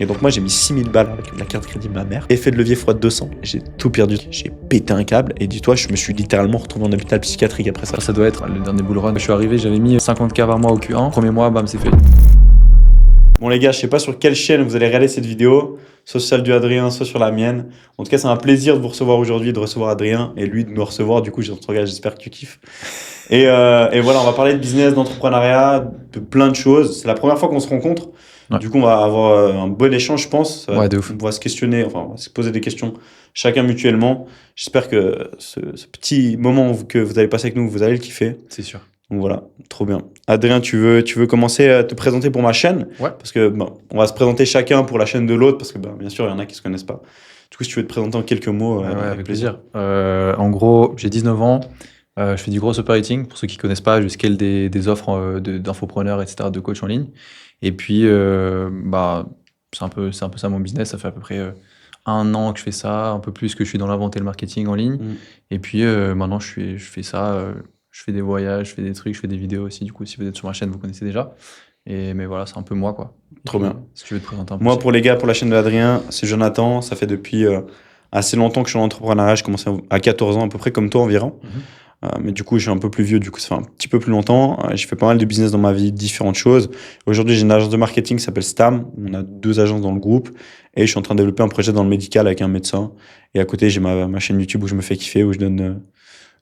Et donc moi j'ai mis 6000 balles avec la carte crédit de ma mère. Effet de levier x 200. J'ai tout perdu. J'ai pété un câble. Et dis-toi, je me suis littéralement retrouvé en hôpital psychiatrique après ça. Ça doit être le dernier bull run. Je suis arrivé, j'avais mis 50K par mois au Q1. Premier mois, bam, c'est fait. Bon les gars, je sais pas sur quelle chaîne vous allez regarder cette vidéo, soit sur celle du Adrien, soit sur la mienne. En tout cas, c'est un plaisir de vous recevoir aujourd'hui, de recevoir Adrien et lui de nous recevoir. Du coup, j'espère que tu kiffes. Et voilà, on va parler de business, d'entrepreneuriat, de plein de choses. C'est la première fois qu'on se rencontre. Ouais. Du coup, on va avoir un bon échange, je pense. Ouais, de ouf. On va se questionner, enfin, on va se poser des questions chacun mutuellement. J'espère que ce petit moment que vous allez passer avec nous, vous allez le kiffer. C'est sûr. Donc voilà, trop bien. Adrien, tu veux commencer à te présenter pour ma chaîne? Ouais. Parce que on va se présenter chacun pour la chaîne de l'autre, parce que bien sûr, il y en a qui se connaissent pas. Du coup, si tu veux te présenter en quelques mots, Ouais, avec plaisir. En gros, j'ai 19 ans. Je fais du gros operating. Pour ceux qui connaissent pas, je scale des offres d'infopreneurs, etc., de coach en ligne. Et puis, c'est un peu ça mon business. Ça fait à peu près 1 an que je fais ça, un peu plus que je suis dans la vente et le marketing en ligne. Et puis, maintenant, je fais ça. Je fais des voyages, je fais des trucs, je fais des vidéos aussi. Du coup, si vous êtes sur ma chaîne, vous connaissez déjà. Mais voilà, c'est un peu moi, quoi. Trop bien. Si tu veux te présenter un peu. Moi, pour les gars, pour la chaîne de Adrien, c'est Jonathan. Ça fait depuis assez longtemps que je suis en entrepreneuriat. J'ai commencé à 14 ans, à peu près comme toi environ. Mais du coup, je suis un peu plus vieux, du coup, ça fait un petit peu plus longtemps. J'ai fait pas mal de business dans ma vie, différentes choses. Aujourd'hui, j'ai une agence de marketing qui s'appelle Stam. On a 2 agences dans le groupe. Et je suis en train de développer un projet dans le médical avec un médecin. Et à côté, j'ai ma chaîne YouTube où je me fais kiffer, où je donne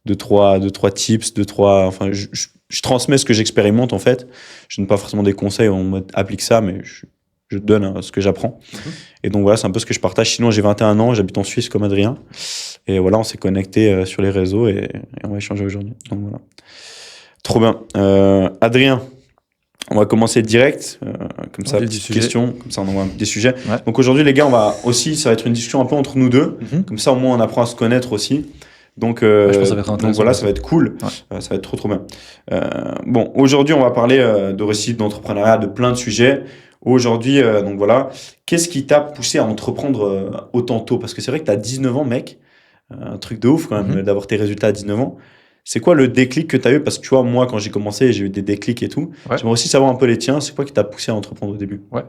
deux, trois tips, enfin, je transmets ce que j'expérimente, en fait. Je donne pas forcément des conseils, on m'applique ça, mais je donne ce que j'apprends. Et donc voilà, c'est un peu ce que je partage. Sinon, j'ai 21 ans, j'habite en Suisse comme Adrien. Et voilà, on s'est connecté sur les réseaux et on va échanger aujourd'hui. Donc voilà. Trop bien. Adrien, on va commencer direct. Comme ça, petite question. Comme ça, on envoie des sujets. Ouais. Donc aujourd'hui, les gars, ça va être une discussion un peu entre nous deux. Comme ça, au moins, on apprend à se connaître aussi. Donc, je pense que ça va être intéressant. donc voilà, ça va être cool. Ouais. Ça va être trop bien. Bon, aujourd'hui, on va parler de réussite, d'entrepreneuriat, de plein de sujets. Aujourd'hui, donc voilà, qu'est-ce qui t'a poussé à entreprendre autant tôt? Parce que c'est vrai que tu as 19 ans, mec. Un truc de ouf quand même, d'avoir tes résultats à 19 ans. C'est quoi le déclic que tu as eu? Parce que tu vois, moi, quand j'ai commencé, j'ai eu des déclics et tout. Ouais. J'aimerais aussi savoir un peu les tiens. C'est quoi qui t'a poussé à entreprendre au début? Ouais.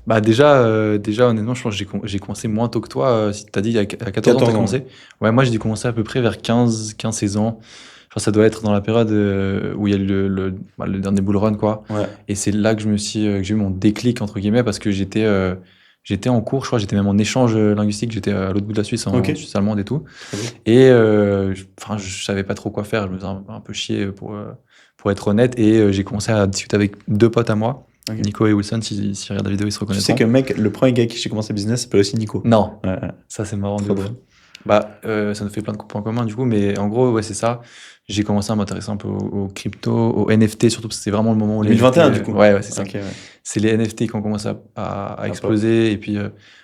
Bah déjà, honnêtement, je pense que j'ai commencé moins tôt que toi. Si tu as dit à 14 ans, tu as commencé. Ouais, moi, j'ai dû commencer à peu près vers 15-16 ans. Je pense que ça doit être dans la période où il y a le dernier bull run, quoi. Ouais. Et c'est là que j'ai eu mon déclic, entre guillemets, parce que j'étais en cours, je crois, j'étais même en échange linguistique, j'étais à l'autre bout de la Suisse, en Suisse allemande et tout. Et je savais pas trop quoi faire, je me faisais un peu chier pour être honnête. Et j'ai commencé à discuter avec 2 potes à moi, Nico et Wilson, s'ils regardent la vidéo, ils se reconnaissent. Tu sais que mec, le premier gars avec qui j'ai commencé le business s'appelle aussi Nico. Non, ça c'est marrant. Ça nous fait plein de points communs du coup, mais en gros, ouais, c'est ça. J'ai commencé à m'intéresser un peu aux crypto, aux NFT, surtout parce que c'était vraiment le moment où 2021 NFT, du coup. Ouais, c'est ça. Okay, ouais. C'est les NFT qui ont commencé à exploser. Et puis,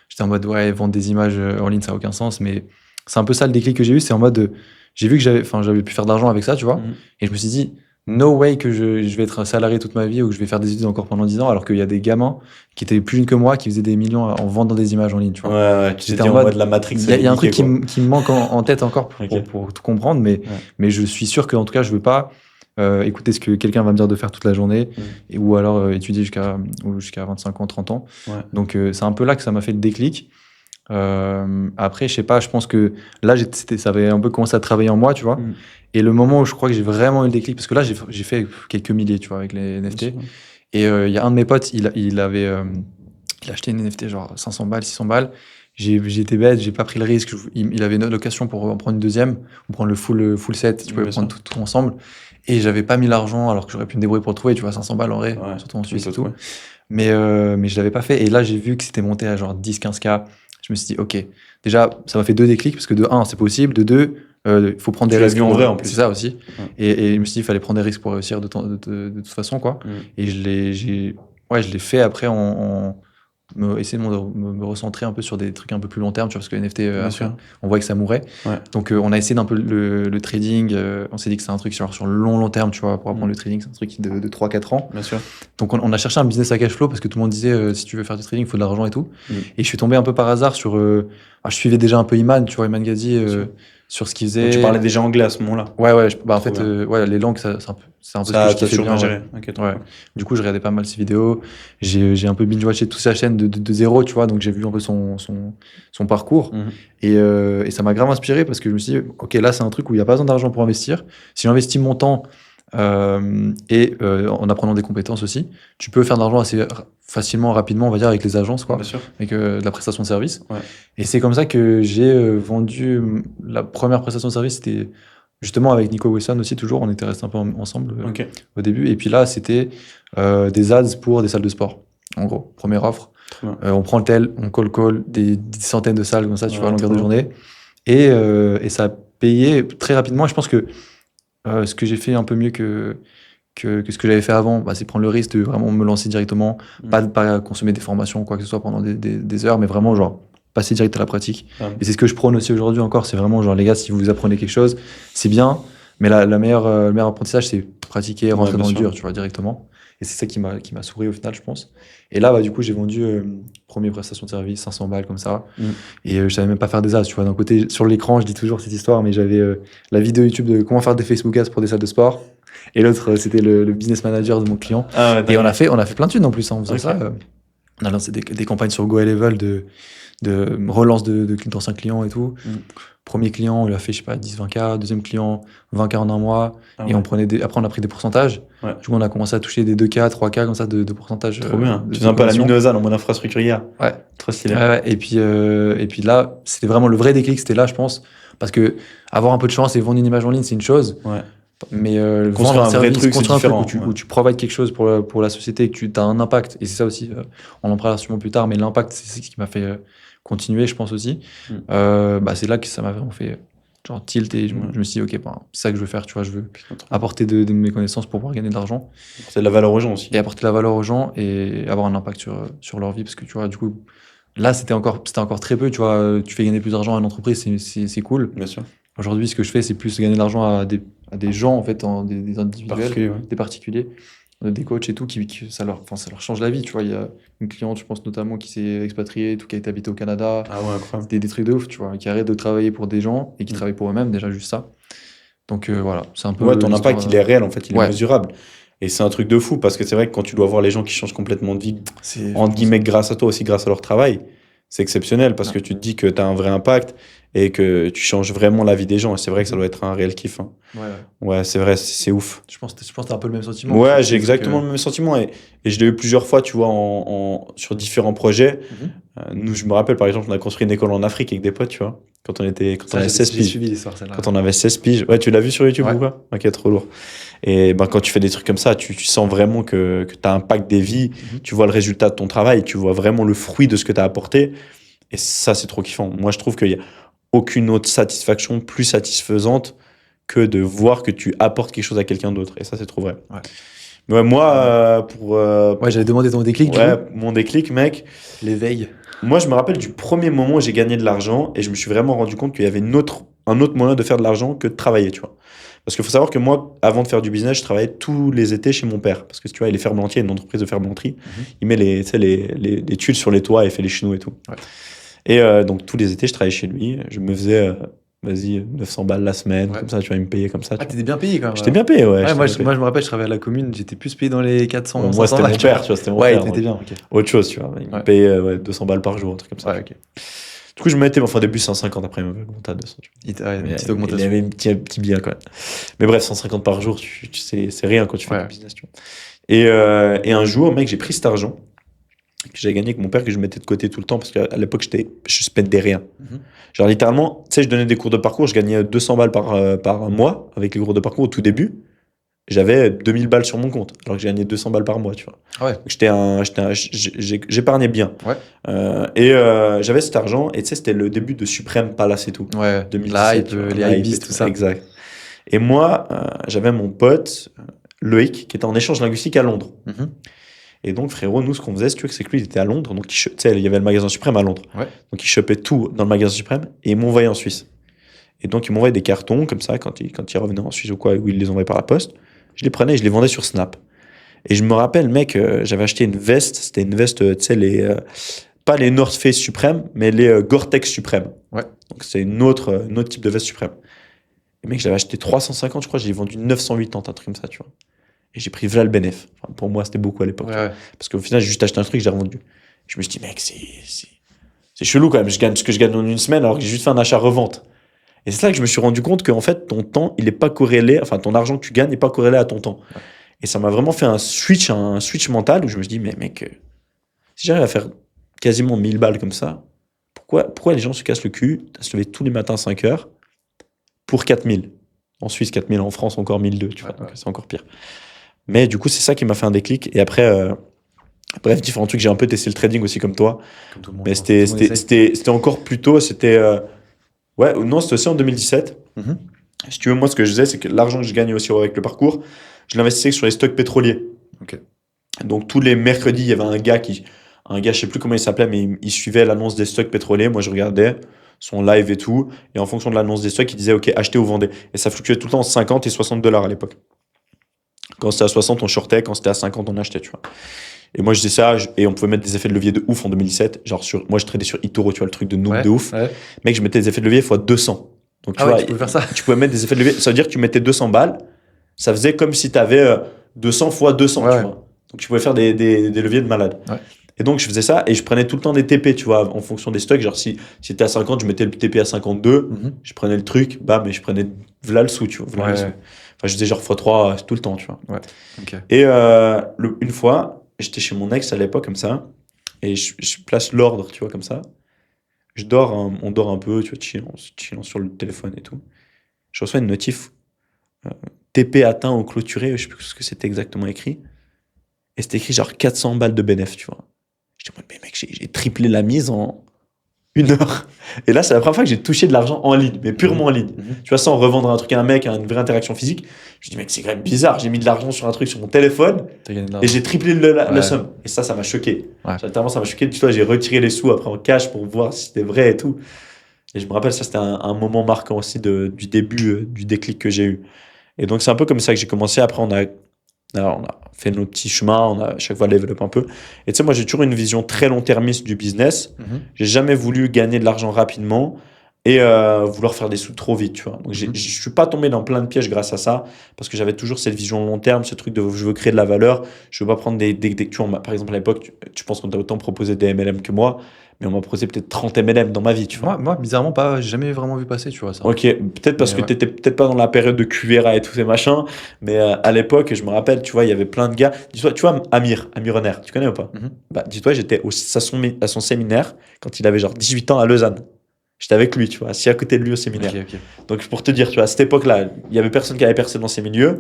j'étais en mode, ouais, vendre des images en ligne, ça n'a aucun sens. Mais c'est un peu ça le déclic que j'ai eu. C'est en mode, j'ai vu que j'avais pu faire de l'argent avec ça, tu vois. Et je me suis dit, no way que je vais être salarié toute ma vie ou que je vais faire des études encore pendant 10 ans, alors qu'il y a des gamins qui étaient plus jeunes que moi, qui faisaient des millions en vendant des images en ligne, tu vois. Ouais, tu t'es en mode la Matrix. Il y a un truc qui me manque en tête encore pour tout comprendre, mais je suis sûr qu'en tout cas, je veux pas écouter ce que quelqu'un va me dire de faire toute la journée, ou alors étudier jusqu'à 25 ans, 30 ans. Ouais. Donc, c'est un peu là que ça m'a fait le déclic. Après, je sais pas, je pense que là, ça avait un peu commencé à travailler en moi, tu vois. Et le moment où je crois que j'ai vraiment eu le déclic, parce que là, j'ai fait quelques milliers, tu vois, avec les NFT. Et il y a un de mes potes, il a acheté une NFT genre 500 balles, 600 balles. J'étais bête, j'ai pas pris le risque. Il avait une location pour en prendre une deuxième, ou prendre le full set, tu pouvais prendre tout ensemble. Et j'avais pas mis l'argent, alors que j'aurais pu me débrouiller pour le trouver, tu vois, 500 balles en vrai, surtout en Suisse et tout. Ouais. Mais je l'avais pas fait. Et là, j'ai vu que c'était monté à genre 10-15K. Je me suis dit, ok, déjà, ça m'a fait 2 déclics, parce que de 1, c'est possible, de 2, il faut prendre des risques. En vrai, en plus. C'est ça aussi. Ouais. Et je me suis dit, il fallait prendre des risques pour réussir de toute façon, quoi. Et je l'ai fait après essayer de me recentrer un peu sur des trucs un peu plus long terme, tu vois, parce que NFT, on voit que ça mourait. Ouais. Donc, on a essayé d'un peu le trading. On s'est dit que c'est un truc sur le long terme, tu vois, pour apprendre le trading, c'est un truc de 3-4 ans. Bien sûr. Donc, on a cherché un business à cash flow parce que tout le monde disait, si tu veux faire du trading, il faut de l'argent et tout. Et je suis tombé un peu par hasard sur. Je suivais déjà un peu Iman, tu vois, Iman Ghazi. sur ce qu'ils faisaient. Donc, tu parlais déjà anglais à ce moment-là. Ouais, en Trop fait, bien. ouais, les langues, c'est un peu Ça, ce que je t'as kiffais toujours bien. bien Ouais. géré. Ok, trop Ouais. cool. Du coup, je regardais pas mal ses vidéos. J'ai un peu binge-watché toute sa chaîne de zéro, tu vois. Donc, j'ai vu un peu son parcours. Mhm. Et ça m'a grave inspiré parce que je me suis dit, OK, là, c'est un truc où il n'y a pas besoin d'argent pour investir. Si j'investis mon temps en apprenant des compétences aussi, tu peux faire de l'argent assez facilement, rapidement, on va dire, avec les agences, quoi, Bien sûr. avec de la prestation de service. Ouais. Et c'est comme ça que j'ai vendu la première prestation de service, c'était justement avec Nico Wilson aussi, toujours, on était restés un peu ensemble Ok. au début. Et puis là, c'était des ads pour des salles de sport, en gros, première offre. Trop bien. On prend le tel, on call des centaines de salles comme ça, tu Ouais, vois, à longueur de trop journée. Et ça a payé très rapidement. Et je pense que ce que j'ai fait un peu mieux que ce que j'avais fait avant, bah, c'est prendre le risque de vraiment me lancer directement, pas consommer des formations ou quoi que ce soit pendant des heures, mais vraiment genre passer direct à la pratique. Ouais. Et c'est ce que je prône aussi aujourd'hui encore, c'est vraiment genre les gars, si vous apprenez quelque chose, c'est bien, mais le meilleur apprentissage, c'est pratiquer, rentrer bien dans le sûr. dur, tu vois, directement. Et c'est ça qui m'a souri au final, je pense. Et là, bah, du coup, j'ai vendu première prestation de service, 500 balles comme ça. Et je savais même pas faire des ads, tu vois. D'un côté, sur l'écran, je dis toujours cette histoire, mais j'avais la vidéo YouTube de comment faire des Facebook ads pour des salles de sport. Et l'autre, c'était le business manager de mon client. Ah, ouais, Et on a fait plein de thunes en plus en faisant Ok. ça. On a lancé des campagnes sur GoElevel de relance d'anciens clients et tout. Premier client, on lui a fait, je sais pas, 10-20K. Deuxième client, 20K en un mois. Ah Et ouais. après, on a pris des pourcentages. Ouais. Du coup, on a commencé à toucher des 2K, 3K comme ça de pourcentage. Trop bien. de Tu faisais un peu à la conversion. Minosa dans mon infrastructure hier. Ouais. Trop stylé. Ouais. Et puis là, c'était vraiment le vrai déclic, c'était là, je pense. Parce que avoir un peu de chance et vendre une image en ligne, c'est une chose. Ouais. Mais Construire vendre un vrai truc, c'est construire un truc différent, où tu provides quelque chose pour la société et que tu as un impact. Et c'est ça aussi, on en parlera sûrement plus tard, mais l'impact, c'est ce qui m'a fait continuer, je pense aussi. Bah, c'est là que ça m'a vraiment fait genre tilt et je me suis dit, OK, ben, c'est ça que je veux faire, tu vois, je veux apporter de mes connaissances pour pouvoir gagner de l'argent. C'est de la valeur aux gens aussi. Et apporter de la valeur aux gens et avoir un impact sur leur vie. Parce que, tu vois, du coup, là, c'était encore très peu, tu vois, tu fais gagner plus d'argent à une entreprise, c'est cool. Bien sûr. Aujourd'hui, ce que je fais, c'est plus gagner de l'argent à des gens, en fait, des individuels, des particuliers, des coachs et tout, ça leur change la vie. Tu vois, il y a une cliente, je pense notamment, qui s'est expatriée, tout, qui a été habitée au Canada. Ah ouais, incroyable. Des trucs de ouf, tu vois, qui arrêtent de travailler pour des gens et qui travaillent pour eux-mêmes, déjà juste ça. Donc voilà, c'est un peu. Ouais, ton impact, il est réel, en fait, il est Ouais. mesurable. Et c'est un truc de fou parce que c'est vrai que quand tu dois voir les gens qui changent complètement de vie, C'est entre guillemets, grâce à toi aussi, grâce à leur travail, c'est exceptionnel parce que tu te dis que tu as un vrai impact et que tu changes vraiment la vie des gens. Et c'est vrai que ça doit être un réel kiff. Hein. Ouais, c'est vrai, c'est ouf. Je pense que t'as un peu le même sentiment. Ouais, j'ai exactement le même sentiment. Et je l'ai eu plusieurs fois, tu vois, sur différents projets. Nous, je me rappelle, par exemple, on a construit une école en Afrique avec des potes, tu vois, quand on avait 16 piges. suivi l'histoire, celle-là. Quand on avait 16 piges. Ouais, tu l'as vu sur YouTube ou quoi? Ok, trop lourd. Et ben, quand tu fais des trucs comme ça, tu sens vraiment que tu as impacté des vies, tu vois le résultat de ton travail, tu vois vraiment le fruit de ce que tu as apporté. Et ça, c'est trop kiffant. Moi, je trouve qu'il n'y a aucune autre satisfaction plus satisfaisante que de voir que tu apportes quelque chose à quelqu'un d'autre. Et ça, c'est trop vrai. Ouais. Mais ouais, moi, Ouais, j'avais demandé ton déclic, du coup. Mon déclic, mec. L'éveil. Moi, je me rappelle du premier moment où j'ai gagné de l'argent et je me suis vraiment rendu compte qu'il y avait un autre moyen de faire de l'argent que de travailler, tu vois. Parce qu'il faut savoir que moi, avant de faire du business, je travaillais tous les étés chez mon père. Parce que tu vois, il est ferblantier, une entreprise de ferblanterie. Il met les tuiles sur les toits et fait les chenaux et tout. Ouais. Et donc, tous les étés, je travaillais chez lui. Je me faisais, 900 balles la semaine, comme ça, tu vois, il me payait comme ça. Ah, t'étais bien payé quand même. J'étais bien payé, ouais. Moi, je me rappelle, je travaillais à la commune, j'étais plus payé dans les 400. Moi, c'était mon père, tu vois, c'était mon père. Ouais, t'étais bien, ok. Autre chose, tu vois. Il me payait 200 balles par jour, un truc comme ça. Ouais, ok. Du coup, je me mettais, enfin, au début, 150, après, il m'avait augmenté à 200. Une petite augmentation. Il y avait un petit bien, quand même. Mais bref, 150 par jour, c'est rien quand tu fais du business, tu vois. Et un jour, mec, j'ai pris cet argent que j'avais gagné avec mon père, que je mettais de côté tout le temps, parce qu'à l'époque, je spendais rien. Genre, littéralement, tu sais, je donnais des cours de parcours, je gagnais 200 balles par mois avec les cours de parcours au tout début. J'avais 2000 balles sur mon compte, alors que j'ai gagné 200 balles par mois, tu vois. Ouais. J'épargnais bien. Ouais. J'avais cet argent, et tu sais, c'était le début de Supreme Palace et tout. Ouais. 2017, les hypebeasts, tout ça. Exact. Et moi, j'avais mon pote, Loïc, qui était en échange linguistique à Londres. Et donc, frérot, nous, ce qu'on faisait, c'est que lui, il était à Londres, donc tu sais, il y avait le magasin Suprême à Londres. Ouais. Donc, il chopait tout dans le magasin Suprême et il m'envoyait en Suisse. Et donc, il m'envoyait des cartons, comme ça, quand il revenait en Suisse ou quoi, où il les envoyait par la poste. Je les prenais et je les vendais sur Snap. Et je me rappelle, mec, j'avais acheté une veste, c'était une veste, tu sais, pas les North Face suprêmes, mais les Gore-Tex suprêmes. Ouais. Donc c'est un autre type de veste suprême. Et mec, je l'avais acheté 350, je crois, j'ai vendu 980, un truc comme ça, tu vois. Et j'ai pris v'là le bénéf. Enfin, pour moi, c'était beaucoup à l'époque. Ouais. Parce qu'au final, j'ai juste acheté un truc, j'ai revendu. Je me suis dit, mec, c'est chelou quand même. Je gagne ce que je gagne en une semaine alors que j'ai juste fait un achat-revente. Et c'est là que je me suis rendu compte qu'en fait, ton temps, il n'est pas corrélé, enfin, ton argent que tu gagnes n'est pas corrélé à ton temps. Ouais. Et ça m'a vraiment fait un switch mental où je me suis dit, mais mec, si j'arrive à faire quasiment 1000 balles comme ça, pourquoi les gens se cassent le cul à se lever tous les matins à 5 heures pour 4000? En Suisse, 4000, en France, encore 1002, tu vois, donc c'est encore pire. Mais du coup, c'est ça qui m'a fait un déclic. Et après, bref, différents trucs. J'ai un peu testé le trading aussi comme toi. Comme tout le monde. Mais c'était encore plus tôt. C'était c'était aussi en 2017. Mm-hmm. Si tu veux, moi, ce que je faisais, c'est que l'argent que je gagnais aussi avec le parcours, je l'investissais sur les stocks pétroliers. Okay. Donc, tous les mercredis, il y avait un gars, je sais plus comment il s'appelait, mais il suivait l'annonce des stocks pétroliers. Moi, je regardais son live et tout. Et en fonction de l'annonce des stocks, il disait, OK, achetez ou vendez. Et ça fluctuait tout le temps entre 50 et 60 dollars à l'époque. Quand c'était à 60, on shortait. Quand c'était à 50, on achetait, tu vois. Et moi, je disais ça, et on pouvait mettre des effets de levier de ouf en 2017. Genre, moi, je tradais sur eToro, tu vois, le truc de noob de ouf. Ouais. Mec, je mettais des effets de levier fois 200. Donc, tu vois, tu pouvais faire ça. Tu pouvais mettre des effets de levier. Ça veut dire que tu mettais 200 balles. Ça faisait comme si tu avais 200 fois 200, tu vois. Donc, tu pouvais faire des leviers de malade. Ouais. Et donc, je faisais ça, et je prenais tout le temps des TP, tu vois, en fonction des stocks. Genre, si c'était à 50, je mettais le TP à 52. Je prenais le truc, bam, et je prenais v'là le sou, tu vois. Enfin, je faisais genre x3 tout le temps, tu vois. Ouais. Okay. Et une fois, j'étais chez mon ex à l'époque, comme ça, et je place l'ordre, tu vois, comme ça. On dort un peu, tu vois, chillant sur le téléphone et tout. Je reçois une notif, TP atteint ou clôturé, je sais plus ce que c'était exactement écrit. Et c'était écrit genre 400 balles de bénéf, tu vois. Je dis, mais mec, j'ai triplé la mise en 1 heure. Et là, c'est la première fois que j'ai touché de l'argent en ligne, mais purement en ligne. Tu vois, sans revendre un truc à un mec, une vraie interaction physique. Je dis, mec, c'est quand même bizarre. J'ai mis de l'argent sur un truc sur mon téléphone et j'ai triplé la somme. Et ça m'a choqué. Tellement ça m'a choqué. Tu vois, j'ai retiré les sous après en cash pour voir si c'était vrai et tout. Et je me rappelle, ça, c'était un moment marquant aussi du début, du déclic que j'ai eu. Et donc, c'est un peu comme ça que j'ai commencé. Après, on a fait nos petits chemins, on a à chaque fois développé un peu. Et tu sais, moi, j'ai toujours une vision très long-termiste du business. J'ai jamais voulu gagner de l'argent rapidement et vouloir faire des sous trop vite, tu vois. Donc, je suis pas tombé dans plein de pièges grâce à ça, parce que j'avais toujours cette vision long terme, ce truc de je veux créer de la valeur, je veux pas prendre tu vois, par exemple, à l'époque, tu penses qu'on t'a autant proposé des MLM que moi, mais on m'a proposé peut-être 30 MLM dans ma vie, tu vois. Moi, bizarrement, j'ai jamais vraiment vu passer, tu vois, ça. Ok, peut-être parce que t'étais peut-être pas dans la période de QVRA et tous ces machins, mais à l'époque, je me rappelle, tu vois, il y avait plein de gars. Dis-toi, tu vois, Amir Renner, tu connais ou pas? Bah, dis-toi, j'étais à son séminaire quand il avait genre 18 ans à Lausanne. J'étais avec lui, tu vois, assis à côté de lui au séminaire. Okay. Donc, pour te dire, tu vois, à cette époque-là, il y avait personne qui avait percé dans ces milieux,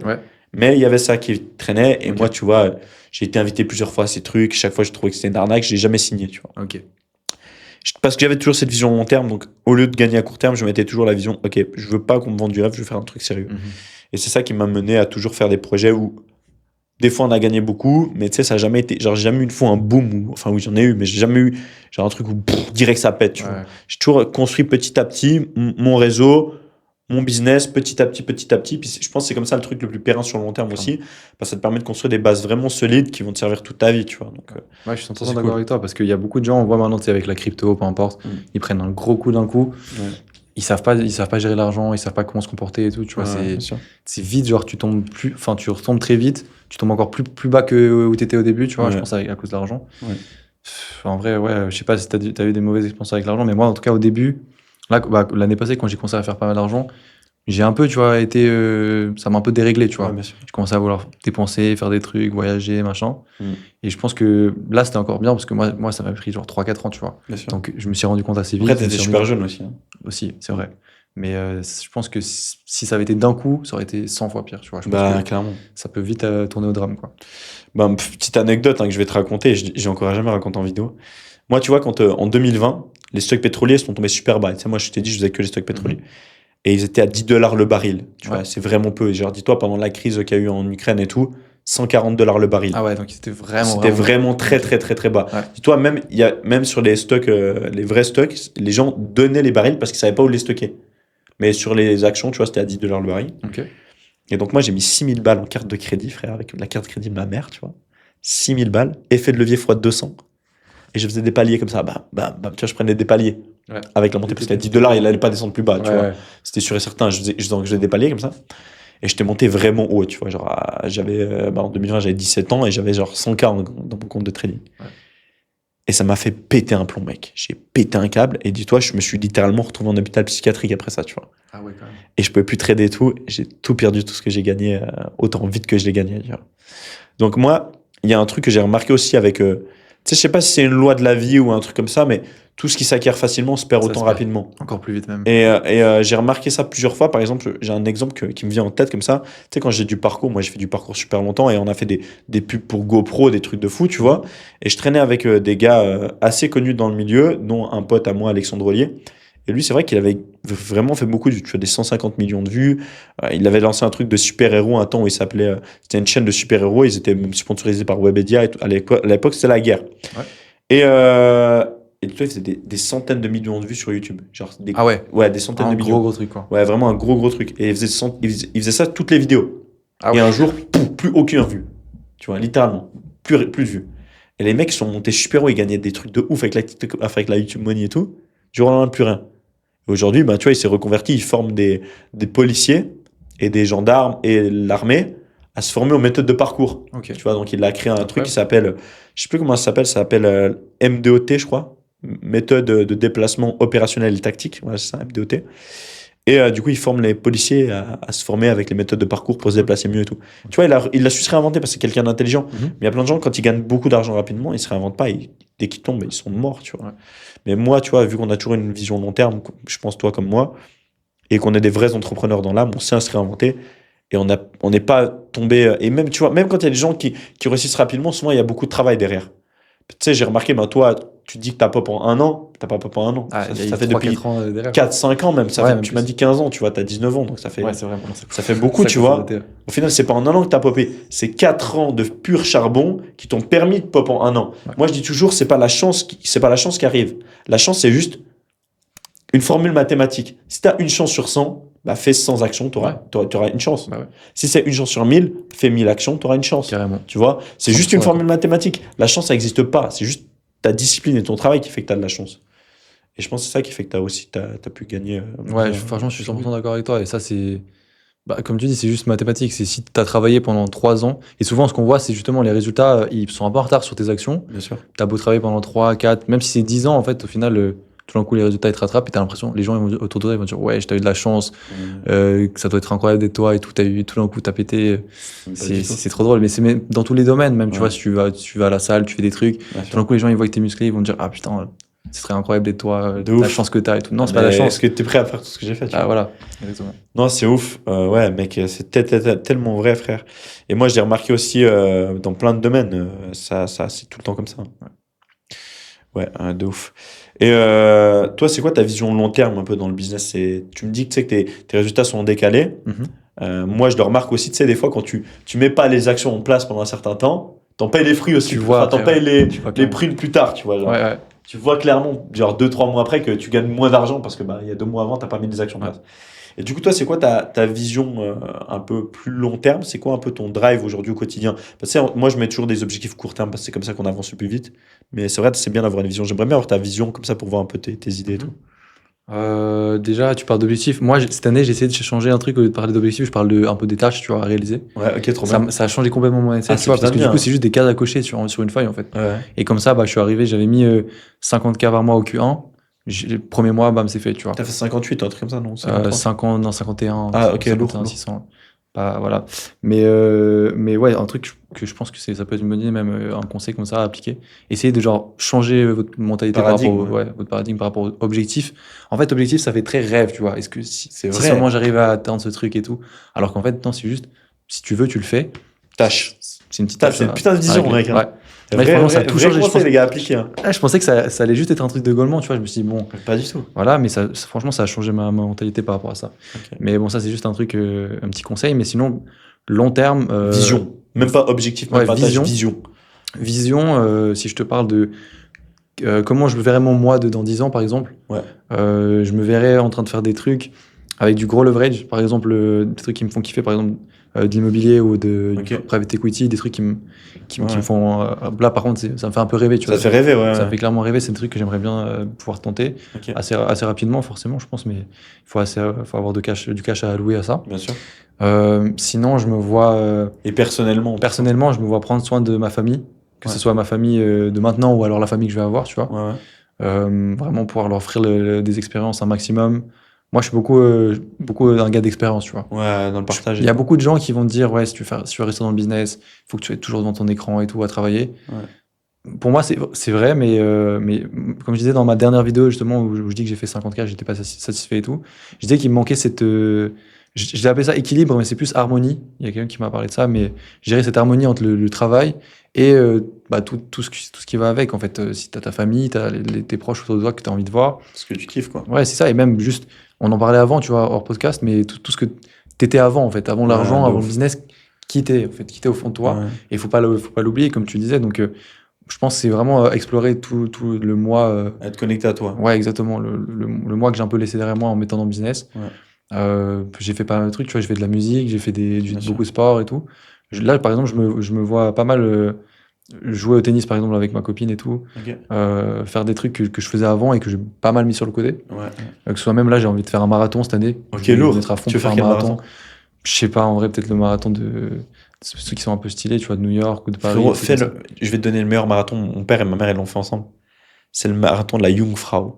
mais il y avait ça qui traînait. Et moi, tu vois, j'ai été invité plusieurs fois à ces trucs. Chaque fois, je trouvais que c'était une arnaque. Je n'ai jamais signé, tu vois. Parce que j'avais toujours cette vision long terme. Donc, au lieu de gagner à court terme, je mettais toujours la vision, OK, je veux pas qu'on me vende du rêve, je veux faire un truc sérieux. Et c'est ça qui m'a mené à toujours faire des projets où, des fois, on a gagné beaucoup, mais tu sais, ça n'a jamais été. Genre, j'ai jamais eu une fois un boom. Enfin, oui, j'en ai eu, mais j'ai jamais eu genre un truc où direct ça pète, tu vois. J'ai toujours construit petit à petit mon réseau, mon business, petit à petit. Puis je pense que c'est comme ça le truc le plus périn sur le long terme aussi, parce que ça te permet de construire des bases vraiment solides qui vont te servir toute ta vie, tu vois. Donc, je suis 100% d'accord avec toi, parce qu'il y a beaucoup de gens, on voit maintenant, tu sais, avec la crypto, peu importe, ils prennent un gros coup d'un coup. Ils savent pas gérer l'argent, ils savent pas comment se comporter et tout, tu vois, c'est vite, genre tu retombes très vite, tu tombes encore plus bas que où tu étais au début, tu vois, je pense à cause de l'argent. En vrai, je sais pas si t'as eu des mauvaises expériences avec l'argent, mais moi, en tout cas, au début, là, l'année passée, quand j'ai commencé à faire pas mal d'argent, j'ai un peu, tu vois, ça m'a un peu déréglé, tu vois. J'ai commencé à vouloir dépenser, faire des trucs, voyager, machin. Et je pense que là, c'était encore bien, parce que moi ça m'a pris genre 3-4 ans, tu vois. Donc, je me suis rendu compte assez vite. Après, t'étais super jeune aussi. Aussi, c'est vrai. Mais je pense que si ça avait été d'un coup, ça aurait été 100 fois pire, tu vois. Je pense que clairement. ça peut vite tourner au drame, quoi. Petite anecdote que je vais te raconter, j'ai encore jamais raconté en vidéo. Moi, tu vois, quand en 2020, les stocks pétroliers sont tombés super bas. Tu sais, moi, je t'ai dit, je faisais que les stocks pétroliers. Et ils étaient à 10 $ le baril. Tu vois, c'est vraiment peu. Genre, dis-toi, pendant la crise qu'il y a eu en Ukraine et tout, 140 $ le baril. Ah ouais, donc c'était vraiment très bas. Dis-toi, même sur les stocks, les vrais stocks, les gens donnaient les barils parce qu'ils savaient pas où les stocker. Mais sur les actions, tu vois, c'était à 10 $ le baril. Et donc, moi, j'ai mis 6000 balles en carte de crédit, frère, avec la carte de crédit de ma mère, tu vois. 6000 balles, effet de levier x 200. et je faisais des paliers comme ça. Tu vois, je prenais des paliers avec la montée, parce qu'à $10, il allait pas descendre plus bas, tu vois. C'était sûr et certain. Je faisais des paliers comme ça. Et j'étais monté vraiment haut, tu vois. Genre, en 2020, j'avais 17 ans et j'avais genre 100K dans mon compte de trading. Et ça m'a fait péter un plomb, mec. J'ai pété un câble et dis-toi, je me suis littéralement retrouvé en hôpital psychiatrique après ça, tu vois. Ah ouais, quand même. Et je pouvais plus trader et tout. J'ai tout perdu, tout ce que j'ai gagné, autant vite que je l'ai gagné, tu vois. Donc moi, il y a un truc que j'ai remarqué aussi avec... tu sais, je sais pas si c'est une loi de la vie ou un truc comme ça, mais tout ce qui s'acquiert facilement se perd autant rapidement. Encore plus vite même. Et j'ai remarqué ça plusieurs fois. Par exemple, j'ai un exemple qui me vient en tête comme ça. Tu sais, quand j'ai du parcours, moi j'ai fait du parcours super longtemps et on a fait des pubs pour GoPro, des trucs de fou, tu vois. Et je traînais avec des gars assez connus dans le milieu, dont un pote à moi, Alexandre Ollier. Et lui, c'est vrai qu'il avait vraiment fait beaucoup de vues, tu vois, des 150 millions de vues. Il avait lancé un truc de super-héros un temps où il s'appelait... c'était une chaîne de super-héros. Ils étaient même sponsorisés par Webedia. Et tout. À l'époque, c'était la guerre. Ouais. Et tu vois, il faisait des centaines de millions de vues sur YouTube. Genre ah ouais? Ouais, des centaines de millions. Un gros truc, quoi. Ouais, vraiment un gros truc. Et il faisait ça toutes les vidéos. Ah et un jour, plus aucune vue. Tu vois, littéralement. Plus de vues. Et les mecs, ils sont montés super haut. Ils gagnaient des trucs de ouf avec la YouTube Money et tout. Du jour au lendemain, plus rien. Et aujourd'hui, tu vois, il s'est reconverti. Il forme des policiers et des gendarmes et l'armée à se former aux méthodes de parcours. Okay. Tu vois, donc il a créé un truc qui s'appelle... Je sais plus comment ça s'appelle MDOT, je crois. Méthode de déplacement opérationnel et tactique. Voilà, c'est ça, MDOT. Et du coup, il forme les policiers à se former avec les méthodes de parcours pour se déplacer mieux et tout. Tu vois, il a su se réinventer parce que c'est quelqu'un d'intelligent. Mais il y a plein de gens, quand ils gagnent beaucoup d'argent rapidement, ils se réinventent pas. Dès qu'ils tombent, ils sont morts, tu vois. Mais moi, tu vois, vu qu'on a toujours une vision long terme, je pense toi comme moi, et qu'on est des vrais entrepreneurs dans l'âme, on sait à se réinventer. Et on n'est pas tombé... Et même, tu vois, même quand il y a des gens qui réussissent rapidement, souvent, il y a beaucoup de travail derrière. Tu sais, j'ai remarqué, toi, tu dis que t'as pop en 1 an, t'as pas pop en 1 an. Ah, ça fait depuis 4-5 ans même. Tu m'as dit 15 ans, tu vois, t'as 19 ans, donc ça fait, c'est vrai, ça fait beaucoup, tu vois. Au final, c'est pas en 1 an que t'as popé, c'est 4 ans de pur charbon qui t'ont permis de pop en 1 an. Ouais. Moi, je dis toujours, c'est pas la chance qui arrive. La chance, c'est juste une formule mathématique. Si t'as une chance sur 100, fais 100 actions, t'auras une chance. Ouais. Si c'est une chance sur 1000, fais 1000 actions, t'auras une chance. Carrément. Tu vois, c'est juste une formule mathématique. La chance, ça n'existe pas. C'est juste ta discipline et ton travail qui fait que t'as de la chance. Et je pense que c'est ça qui fait que t'as pu gagner. Franchement, je suis 100% d'accord avec toi. Et ça, c'est... comme tu dis, c'est juste mathématique. C'est si t'as travaillé pendant 3 ans. Et souvent, ce qu'on voit, c'est justement les résultats, ils sont un peu en retard sur tes actions. Bien sûr. T'as beau travailler pendant 3, 4, même si c'est 10 ans, en fait, au final... tout d'un coup, les résultats, ils te rattrapent et t'as l'impression, les gens autour de toi, ils vont dire, ouais, t'as eu de la chance, que ça doit être incroyable d'être toi et tout, tout d'un coup, t'as pété. C'est trop drôle, mais c'est dans tous les domaines, même, tu vois, si tu vas à la salle, tu fais des trucs, tout d'un coup, les gens, ils voient que t'es musclé, ils vont te dire, ah putain, ce serait incroyable d'être toi, la chance que t'as et tout. Non, c'est pas la chance. Est-ce que t'es prêt à faire tout ce que j'ai fait? Voilà, exactement. Non, c'est ouf. Ouais, mec, c'est tellement vrai, frère. Et moi, je l'ai remarqué aussi dans plein de domaines. Ça, c'est tout le temps comme ça. Ouais, de ouf. Et toi, c'est quoi ta vision long terme un peu dans le business? Tu me dis que, tes résultats sont décalés. Moi, je le remarque aussi, tu sais, des fois, quand tu mets pas les actions en place pendant un certain temps, t'en payes les fruits aussi. T'en payes les prix plus tard, tu vois. Genre, tu vois clairement, genre 2-3 mois après, que tu gagnes moins d'argent parce que il y a 2 mois avant, t'as pas mis les actions en place. Et du coup, toi, c'est quoi ta vision un peu plus long terme? C'est quoi un peu ton drive aujourd'hui au quotidien? Parce que moi, je mets toujours des objectifs court terme parce que c'est comme ça qu'on avance le plus vite. Mais c'est vrai, c'est bien d'avoir une vision. J'aimerais bien avoir ta vision comme ça pour voir un peu tes idées et tout. Déjà, tu parles d'objectifs. Moi, cette année, j'ai essayé de changer un truc. Au lieu de parler d'objectifs, je parle un peu des tâches, tu vois, à réaliser. Ouais, ok, trop bien. Ça a changé complètement mon mindset, tu vois, parce que du coup, c'est juste des cases à cocher sur une feuille, en fait. Ouais. Et comme ça, je suis arrivé, j'avais mis 50K par mois au Q1. Le premier mois, c'est fait, tu vois. T'as fait 58, un truc comme ça, non? 51. Ah, ok, 51, 600. Voilà. Mais ouais, un truc que je pense que ça peut être une bonne idée, même un conseil comme ça à appliquer. Essayez de changer votre mentalité par rapport votre paradigme par rapport aux objectifs. En fait, objectif, ça fait très rêve, tu vois. Est-ce que si seulement j'arrive à atteindre ce truc et tout. Alors qu'en fait, non, c'est juste, si tu veux, tu le fais. Tâche. C'est une petite tâche. C'est une putain de vision, mec. Ouais. Ça a tout changé. Les gars, appliqués. Je pensais que ça allait juste être un truc de gaulement, tu vois. Je me suis dit, bon. Pas du tout. Voilà, mais franchement, ça a changé ma mentalité par rapport à ça. Okay. Mais bon, ça, c'est juste un truc, un petit conseil. Mais sinon, long terme. Vision. Même pas objectif, même pas vision. Vision, si je te parle de comment je me verrais mon moi dans 10 ans, par exemple. Ouais. Je me verrais en train de faire des trucs avec du gros leverage. Par exemple, des trucs qui me font kiffer, par exemple, de l'immobilier ou de Ok. private equity, des trucs qui me Ouais. font. Là, par contre, ça me fait un peu rêver. Tu Ça vois, te fait rêver, ouais. ça me Ouais. fait clairement rêver. C'est des trucs que j'aimerais bien pouvoir tenter Ok, assez rapidement, forcément, je pense, mais il faut avoir du cash à allouer à ça. bien sûr. Sinon, je me vois. Et personnellement, Personnellement, je me vois prendre soin de ma famille, que Ouais. ce soit ma famille de maintenant ou alors la famille que je vais avoir, tu vois. Ouais, ouais. Vraiment pouvoir leur offrir des expériences un maximum. Moi, je suis beaucoup un gars d'expérience, tu vois. Ouais, dans le partage Il et y a tout. beaucoup de gens qui vont te dire, ouais, si tu veux rester dans le business, il faut que tu sois toujours devant ton écran et tout à travailler. Ouais. Pour moi, c'est vrai, mais comme je disais dans ma dernière vidéo, justement, où je dis que j'ai fait 50K, j'étais pas satisfait et tout, je disais qu'il me manquait j'ai appelé ça équilibre, mais c'est plus harmonie. Il y a quelqu'un qui m'a parlé de ça, mais je dirais cette harmonie entre le travail et tout ce qui va avec. En fait, si tu as ta famille, tu as tes proches autour de toi que tu as envie de voir. Ce que tu kiffes, quoi. Ouais, c'est ça. Et même juste, on en parlait avant, tu vois, hors podcast, mais tout ce que tu étais avant, en fait, avant Ouais, l'argent, de avant le ouf. business, qui était au fond de toi. Ouais. Et il faut pas l'oublier, comme tu disais. Donc, je pense que c'est vraiment explorer tout le mois. Être connecté à toi. Ouais, exactement. Le mois que j'ai un peu laissé derrière moi en mettant dans le business. Ouais. J'ai fait pas mal de trucs, tu vois, j'ai fait de la musique, j'ai fait Bien sûr. beaucoup de sport et tout. Là, par exemple, je me vois pas mal jouer au tennis, par exemple, avec ma copine et tout. Ok. Faire des trucs que je faisais avant et que j'ai pas mal mis sur le côté. Ouais. Que ce soit même là, j'ai envie de faire un marathon cette année. Ok, Je vais lourd. me mettre à fond Tu veux pour faire faire un quel marathon. marathon? Je sais pas, en vrai, peut-être le marathon de ceux qui sont un peu stylés, tu vois, de New York ou de Paris. Frérot, des trucs comme ça. je vais te donner le meilleur marathon. Mon père et ma mère, ils l'ont fait ensemble. C'est le marathon de la Jungfrau.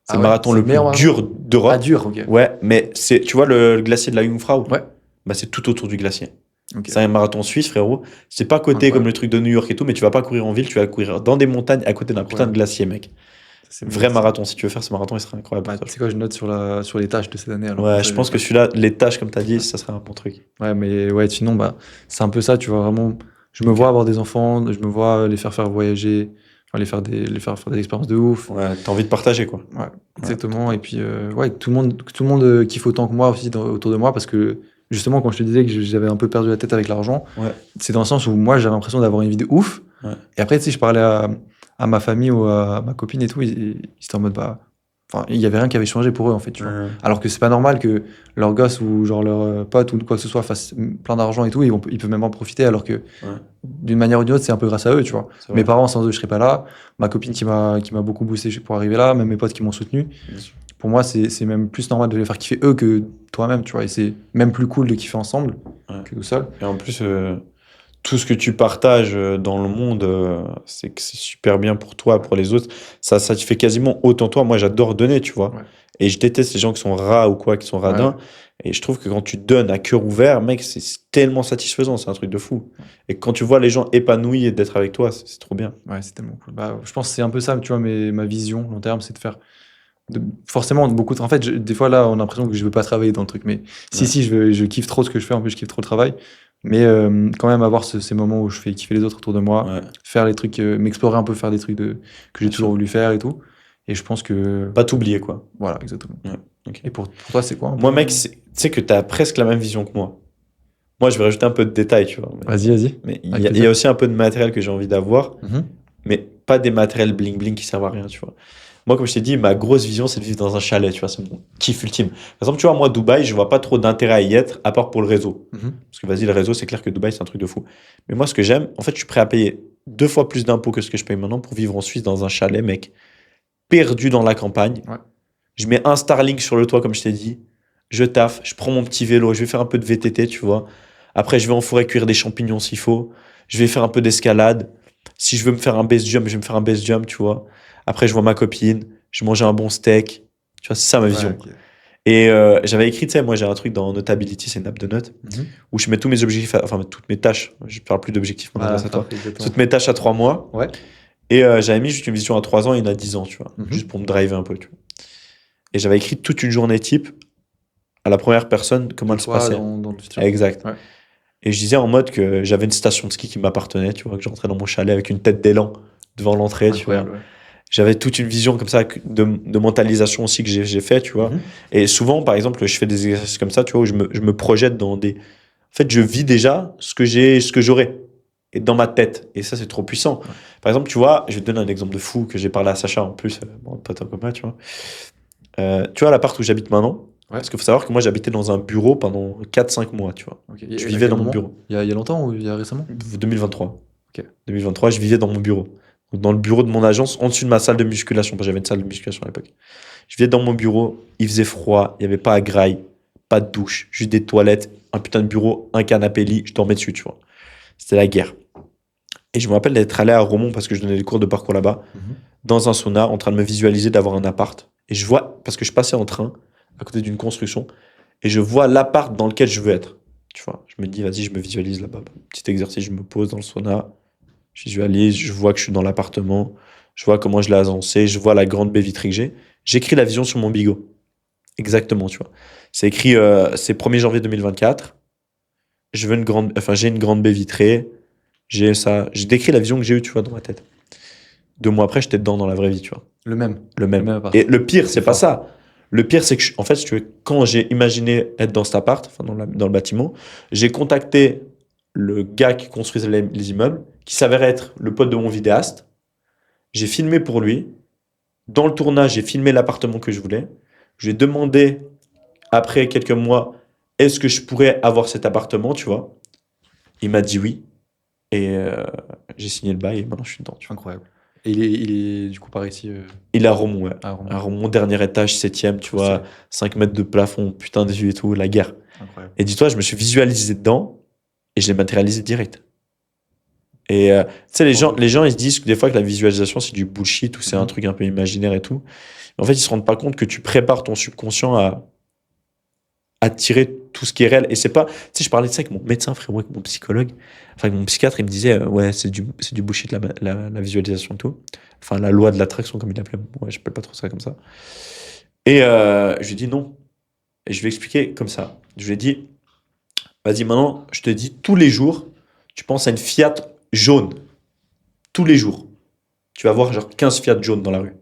C'est Ah le ouais, marathon c'est le le plus meilleur marathon. dur Ah, d'Europe. dur, ok. Ouais, mais tu vois le glacier de la Jungfrau? Ouais, Bah, c'est tout autour du glacier. ok. C'est un marathon suisse, frérot. C'est pas coté Incroyable. comme le truc de New York et tout, mais tu vas pas courir en ville, tu vas courir dans des montagnes à côté d'un putain de Incroyable. glacier, mec. C'est Vrai beau. marathon. Si tu veux faire ce marathon, il serait incroyable Bah, pour tu toi. sais quoi, je note sur les tâches de cette année. Alors, Ouais, comme ça, je je vais pense que faire. celui-là, les tâches, comme t'as dit, ça serait un bon truc. Ouais, mais ouais, sinon, bah, c'est un peu ça, tu vois, vraiment. Je me Ok. vois avoir des enfants, je me vois les faire voyager, enfin, les faire faire des expériences de ouf. Ouais, t'as envie de partager, quoi. Ouais, Ouais, exactement. Et puis, ouais, que tout le monde kiffe autant que moi aussi autour de moi, parce que justement, quand je te disais que j'avais un peu perdu la tête avec l'argent, ouais, c'est dans le sens où moi, j'avais l'impression d'avoir une vie de ouf. ouais. Et après, tu sais, je parlais à ma famille ou à ma copine et tout, ils étaient en mode, bah, enfin, il y avait rien qui avait changé pour eux, en fait, tu vois. Ouais. Alors que c'est pas normal que leur gosse ou genre leur pote ou quoi que ce soit fasse plein d'argent et tout, ils peuvent même en profiter, alors que Ouais. d'une manière ou d'une autre, c'est un peu grâce à eux, tu vois. C'est vrai. Mes parents, sans eux, je serais pas là. Ma copine qui m'a beaucoup boosté pour arriver là, même mes potes qui m'ont soutenu. Bien sûr. Pour moi, c'est même plus normal de les faire kiffer eux que toi-même, tu vois. Et c'est même plus cool de kiffer ensemble Ouais. que tout seul. Et en plus, tout ce que tu partages dans le monde, c'est que c'est super bien pour toi, pour les autres. Ça te fait quasiment autant toi. Moi, j'adore donner, tu vois. Ouais. Et je déteste les gens qui sont rats ou quoi, qui sont radins. Et je trouve que quand tu donnes à cœur ouvert, mec, c'est tellement satisfaisant. C'est un truc de fou. Et quand tu vois les gens épanouis et d'être avec toi, c'est trop bien. Ouais, c'est tellement cool. Bah, je pense que c'est un peu ça, tu vois, ma vision long terme, c'est de faire forcément beaucoup en fait, des fois là, on a l'impression que je veux pas travailler dans le truc, mais Ouais. si, je kiffe trop ce que je fais, en plus, je kiffe trop le travail. Mais quand même avoir ces moments où je fais kiffer les autres autour de moi, Ouais. faire les trucs, m'explorer un peu, faire des trucs que j'ai Bien toujours sûr. voulu faire et tout. Et je pense que. Pas t'oublier, quoi. Voilà, exactement. Ouais, ok. Et pour toi, c'est quoi un Moi, peu mec, tu sais que t'as presque la même vision que moi. Moi, je vais rajouter un peu de détails, tu vois. Vas-y. Mais Avec il y plaisir. a aussi un peu de matériel que j'ai envie d'avoir, Mhm. mais pas des matériels bling-bling qui servent à rien, tu vois. Moi, comme je t'ai dit, ma grosse vision, c'est de vivre dans un chalet, tu vois. C'est mon kiff ultime. Par exemple, tu vois, moi, Dubaï, je vois pas trop d'intérêt à y être, à part pour le réseau. Mhm. Parce que vas-y, le réseau, c'est clair que Dubaï, c'est un truc de fou. Mais moi, ce que j'aime, en fait, je suis prêt à payer 2 fois plus d'impôts que ce que je paye maintenant pour vivre en Suisse dans un chalet, mec, perdu dans la campagne. Ouais. Je mets un Starlink sur le toit, comme je t'ai dit. Je taffe, je prends mon petit vélo, je vais faire un peu de VTT, tu vois. Après, je vais en forêt cueillir des champignons s'il faut. Je vais faire un peu d'escalade. Si je veux me faire un base jump, je vais me faire un base jump, tu vois. Après, je vois ma copine, je mange un bon steak. Tu vois, c'est ça ma vision. Ouais, ok. Et j'avais écrit, tu sais, moi j'ai un truc dans Notability, c'est une app de notes, Mhm. où je mets tous mes objectifs, enfin toutes mes tâches. Je parle plus d'objectifs maintenant Voilà, grâce à toi. parfait, exactement. Toutes mes tâches à 3 mois. Ouais. Et j'avais mis juste une vision à 3 ans et une à 10 ans, tu vois. Mhm. Juste pour me driver un peu, tu vois. Et j'avais écrit toute une journée type à la première personne, comment elle se Toi, passait. dans le futur. Exact. Ouais. Et je disais en mode que j'avais une station de ski qui m'appartenait, tu vois, que j'entrais dans mon chalet avec une tête d'élan devant l'entrée, tu vois. Incroyable, ouais. J'avais toute une vision comme ça de mentalisation aussi que j'ai fait, tu vois. Mhm. Et souvent, par exemple, je fais des exercices comme ça, tu vois, où je me projette dans des... En fait, je vis déjà ce que j'aurai. Et dans ma tête. Et ça, c'est trop puissant. Ouais. Par exemple, tu vois, je vais te donner un exemple de fou que j'ai parlé à Sacha en plus, mon pote en commun, tu vois. Tu vois, l'appart où j'habite maintenant, Parce qu'il faut savoir que moi, j'habitais dans un bureau pendant 4-5 mois, tu vois. Ok. Je vivais dans mon bureau. Il y a longtemps ou il y a récemment? 2023. Ok. 2023, je vivais dans mon bureau. Donc, dans le bureau de mon agence, en dessus de ma salle de musculation, parce que j'avais une salle de musculation à l'époque. Je vivais dans mon bureau, il faisait froid, il n'y avait pas à graille, pas de douche, juste des toilettes, un putain de bureau, un canapé lit, je dormais dessus, tu vois. C'était la guerre. Et je me rappelle d'être allé à Romont parce que je donnais des cours de parcours là-bas, dans un sauna, en train de me visualiser d'avoir un appart. Et je vois, parce que je passais en train à côté d'une construction, et je vois l'appart dans lequel je veux être. Tu vois, je me dis, vas-y, je me visualise là-bas. Petit exercice, je me pose dans le sauna, je visualise, je vois que je suis dans l'appartement, je vois comment je l'ai agencé, je vois la grande baie vitrée que j'ai. J'écris la vision sur mon bigot. Exactement, tu vois. C'est écrit, c'est 1er janvier 2024. J'ai une grande baie vitrée. J'ai ça. J'ai décrit la vision que j'ai eue, tu vois, dans ma tête. 2 mois après, j'étais dedans dans la vraie vie, tu vois. Le même. Le même. appart. Et le pire, c'est pas fort. ça. Le pire, c'est que, en fait, si tu veux, quand j'ai imaginé être dans cet appart, enfin, dans le bâtiment, j'ai contacté le gars qui construisait les immeubles, qui s'avérait être le pote de mon vidéaste. J'ai filmé pour lui. Dans le tournage, j'ai filmé l'appartement que je voulais. Je lui ai demandé, après quelques mois, est-ce que je pourrais avoir cet appartement, tu vois. Il m'a dit oui. Et j'ai signé le bail et maintenant je suis dedans, tu vois. Incroyable. Et il est du coup par ici. Il est à Romont, ouais. À Romont. À Romont, dernier étage, 7e, tu Trop vois. stylé. 5 mètres de plafond, putain de vue et tout, la guerre. Incroyable. Et dis-toi, je me suis visualisé dedans et je l'ai matérialisé direct. Et tu sais, les gens, ils se disent que des fois que la visualisation, c'est du bullshit ou c'est un truc un peu imaginaire et tout. Mais en fait, ils se rendent pas compte que tu prépares ton subconscient à attirer tout ce qui est réel. Et c'est pas, tu sais, je parlais de ça avec mon médecin, frérot, avec mon psychologue, enfin, avec mon psychiatre, il me disait, ouais, c'est du bullshit, la visualisation et tout. Enfin, la loi de l'attraction, comme il l'appelait. Ouais, je n'appelle pas trop ça comme ça. Et je lui ai dit non. Et je lui ai expliqué comme ça. Je lui ai dit, vas-y, maintenant, je te dis, tous les jours, tu penses à une Fiat jaune. Tous les jours. Tu vas voir genre 15 Fiat jaunes dans la rue.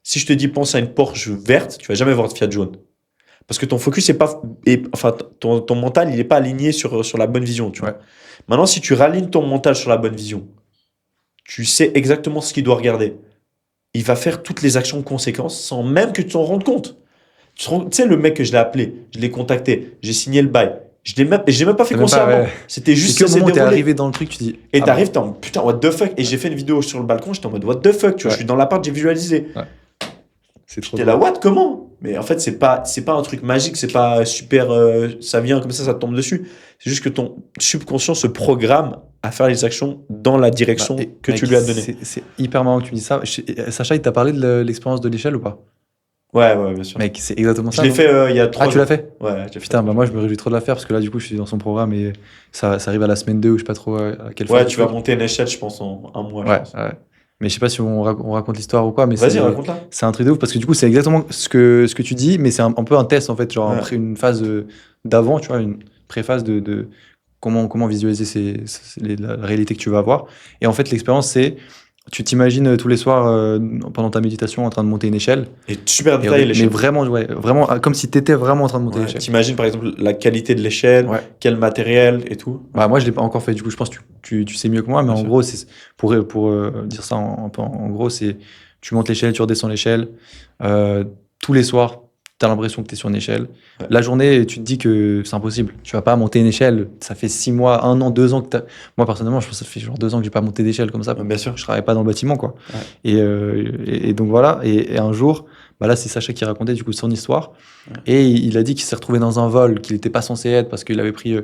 Si je te dis, pense à une Porsche verte, tu vas jamais voir de Fiat jaune. Parce que ton focus est pas, enfin, ton mental, il n'est pas aligné sur la bonne vision, tu vois. Ouais. Maintenant, si tu ralignes ton mental sur la bonne vision, tu sais exactement ce qu'il doit regarder. Il va faire toutes les actions de conséquence sans même que tu t'en rendes compte. Tu sais, le mec que je l'ai appelé, je l'ai contacté, j'ai signé le bail. J'ai même pas fait T'as même pas, consciemment. ouais. C'était juste C'est que ça au s'est moment où t'es déroulé. arrivé dans le truc, tu dis. Et ah t'arrives, t'es en putain, what the fuck. Et j'ai fait une vidéo sur le balcon, j'étais en mode what the fuck. Tu vois, Ouais. je suis dans l'appart, j'ai visualisé. C'est trop J'étais drôle. là, what, comment? Mais en fait, c'est pas un truc magique, c'est pas super, ça vient comme ça te tombe dessus. C'est juste que ton subconscient se programme à faire les actions dans la direction Bah, et, que mec, tu lui as donnée. C'est hyper marrant que tu me dis ça. Sacha, il t'a parlé de l'expérience de l'échelle ou pas? Ouais, bien sûr. Mec, c'est exactement Je ça. l'ai non fait il y a 3 Ah, tu jours. l'as fait? Ouais, j'ai fait. Putain, bah moi je me réjouis trop de la faire parce que là, du coup, je suis dans son programme et ça arrive à la semaine 2 ou je sais pas trop à quelle Ouais, phase tu du vas truc. monter une échelle, je pense, en un mois, je Ouais, pense. ouais. Mais je sais pas si on raconte l'histoire ou quoi, mais Vas-y, raconte-la. c'est un truc de ouf parce que du coup, c'est exactement ce que tu dis, mais c'est un peu un test en fait, genre Ouais. une phase d'avant, tu vois, une préphase de comment visualiser la réalité que tu vas avoir. Et en fait, l'expérience, c'est tu t'imagines tous les soirs pendant ta méditation en train de monter une échelle. Et super Et détaillé mais l'échelle. vraiment, ouais, vraiment comme si tu étais vraiment en train de monter Ouais, l'échelle. t'imagines par exemple la qualité de l'échelle, Ouais. quel matériel et tout. Bah, moi, je l'ai pas encore fait. Du coup, je pense que tu sais mieux que moi. Mais Bien en sûr. gros, pour dire ça en gros, c'est tu montes l'échelle, tu redescends l'échelle. Tous les soirs, tu as l'impression que tu es sur une échelle. Ouais. La journée, tu te dis que c'est impossible. Tu vas pas monter une échelle. Ça fait 6 mois, 1 an, 2 ans que t'as. Moi, personnellement, je pense que ça fait genre 2 ans que j'ai pas monté d'échelle comme ça. Ouais, bien sûr. Je travaille pas dans le bâtiment, quoi. Ouais. Et donc voilà. Et un jour, bah là, c'est Sacha qui racontait du coup son histoire. Ouais. Et il a dit qu'il s'est retrouvé dans un vol qu'il n'était pas censé être parce qu'il avait pris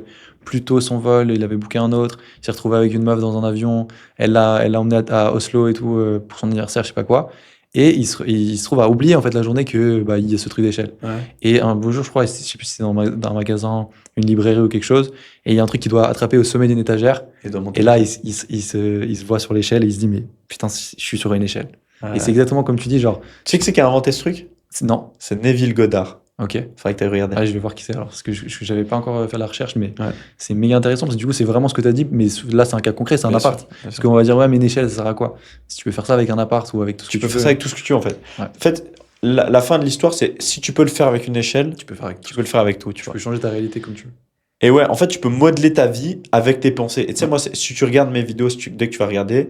plus tôt son vol, il avait booké un autre. Il s'est retrouvé avec une meuf dans un avion. Elle l'a emmené à Oslo et tout pour son anniversaire, je sais pas quoi. Et il se trouve à oublier en fait la journée que il y a ce truc d'échelle. Ouais. Et un beau jour, je crois, je sais plus si c'est dans un magasin, une librairie ou quelque chose, et il y a un truc qu'il doit attraper au sommet d'une étagère. Et, de monter Et là, l'échelle. il se voit sur l'échelle et il se dit mais putain, je suis sur une échelle. Ouais. Et c'est exactement comme tu dis, genre Tu sais que c'est qui a inventé ce truc? non, C'est Neville Goddard. ok. Faudrait que tu ailles regarder. Ah, je vais voir qui c'est alors, parce que j'avais pas encore fait la recherche, mais Ouais. c'est méga intéressant parce que du coup, c'est vraiment ce que tu as dit, mais là, c'est un cas concret, c'est un Bien appart. sûr, bien Parce sûr. qu'on va dire, ouais, mais une échelle, ça sert à quoi? Si tu peux faire ça avec un appart ou avec tout ce Tu que peux faire ça avec tout ce que tu veux en fait. Ouais. En fait, la fin de l'histoire, c'est si tu peux le faire avec une échelle, tu peux faire avec tout. tu peux le faire avec tout. Tu Tu vois. peux changer ta réalité comme tu veux. Et ouais, en fait, tu peux modeler ta vie avec tes pensées. Et tu sais, moi, si tu regardes mes vidéos, dès que tu vas regarder,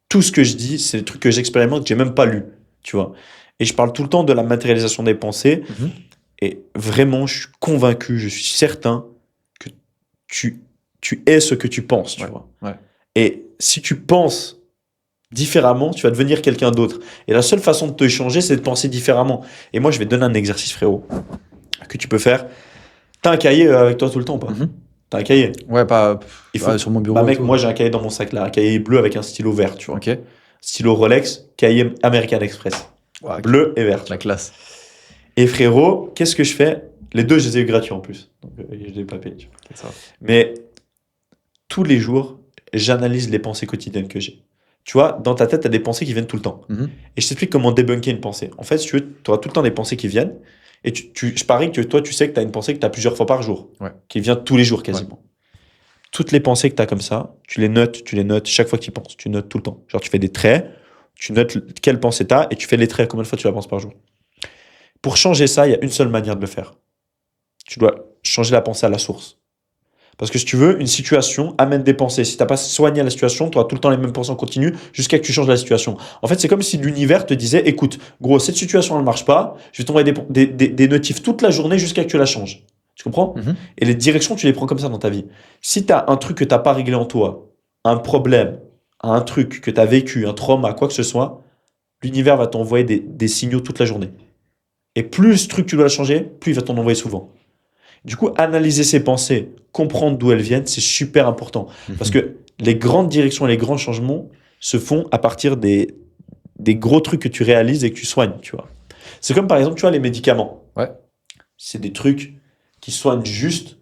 tout ce que je dis, c'est des trucs que j'expérimente, que j'ai même pas lu. Tu vois. Et je parle tout le temps de la matérialisation des pensées. Mhm. Et vraiment, je suis convaincu, je suis certain que tu es ce que tu penses, tu vois. Ouais. Et si tu penses différemment, tu vas devenir quelqu'un d'autre. Et la seule façon de te changer, c'est de penser différemment. Et moi, je vais te donner un exercice, frérot, que tu peux faire. T'as un cahier avec toi tout le temps ou pas? T'as un cahier? Ouais, pas Il faut... sur mon bureau. Bah et mec, tout. moi j'ai un cahier dans mon sac là, un cahier bleu avec un stylo vert, tu vois. Ok. Stylo Rolex, cahier American Express. Ouais, Bleu et vert. la classe. Et frérot, qu'est-ce que je fais? Les deux, je les ai eu gratuits en plus. Donc je les ai pas payés, tu vois. C'est ça. Mais tous les jours, j'analyse les pensées quotidiennes que j'ai. Tu vois, dans ta tête, tu as des pensées qui viennent tout le temps. Et je t'explique comment débunker une pensée. En fait, si tu veux, tu auras tout le temps des pensées qui viennent. Et je parie que toi, tu sais que tu as une pensée que tu as plusieurs fois par jour. Ouais. Qui vient tous les jours quasiment. Toutes les pensées que tu as comme ça, tu les notes chaque fois que tu y penses. Tu notes tout le temps. Genre, tu fais des traits, tu notes quelle pensée tu as et tu fais les traits. Combien de fois tu la penses par jour? Pour changer ça, il y a une seule manière de le faire. Tu dois changer la pensée à la source. Parce que si tu veux, une situation amène des pensées. Si tu n'as pas soigné la situation, tu auras tout le temps les mêmes pensées en continu jusqu'à ce que tu changes la situation. En fait, c'est comme si l'univers te disait, écoute, gros, cette situation, elle ne marche pas, je vais t'envoyer des notifs toute la journée jusqu'à ce que tu la changes. Tu comprends? Et les directions, tu les prends comme ça dans ta vie. Si tu as un truc que tu n'as pas réglé en toi, un problème, un truc que tu as vécu, un trauma, quoi que ce soit, l'univers va t'envoyer des signaux toute la journée. Et plus ce truc tu dois le changer, plus il va t'en envoyer souvent. Du coup, analyser ses pensées, comprendre d'où elles viennent, c'est super important. Parce que les grandes directions et les grands changements se font à partir des gros trucs que tu réalises et que tu soignes, tu vois. C'est comme par exemple, tu vois, les médicaments. Ouais. C'est des trucs qui soignent juste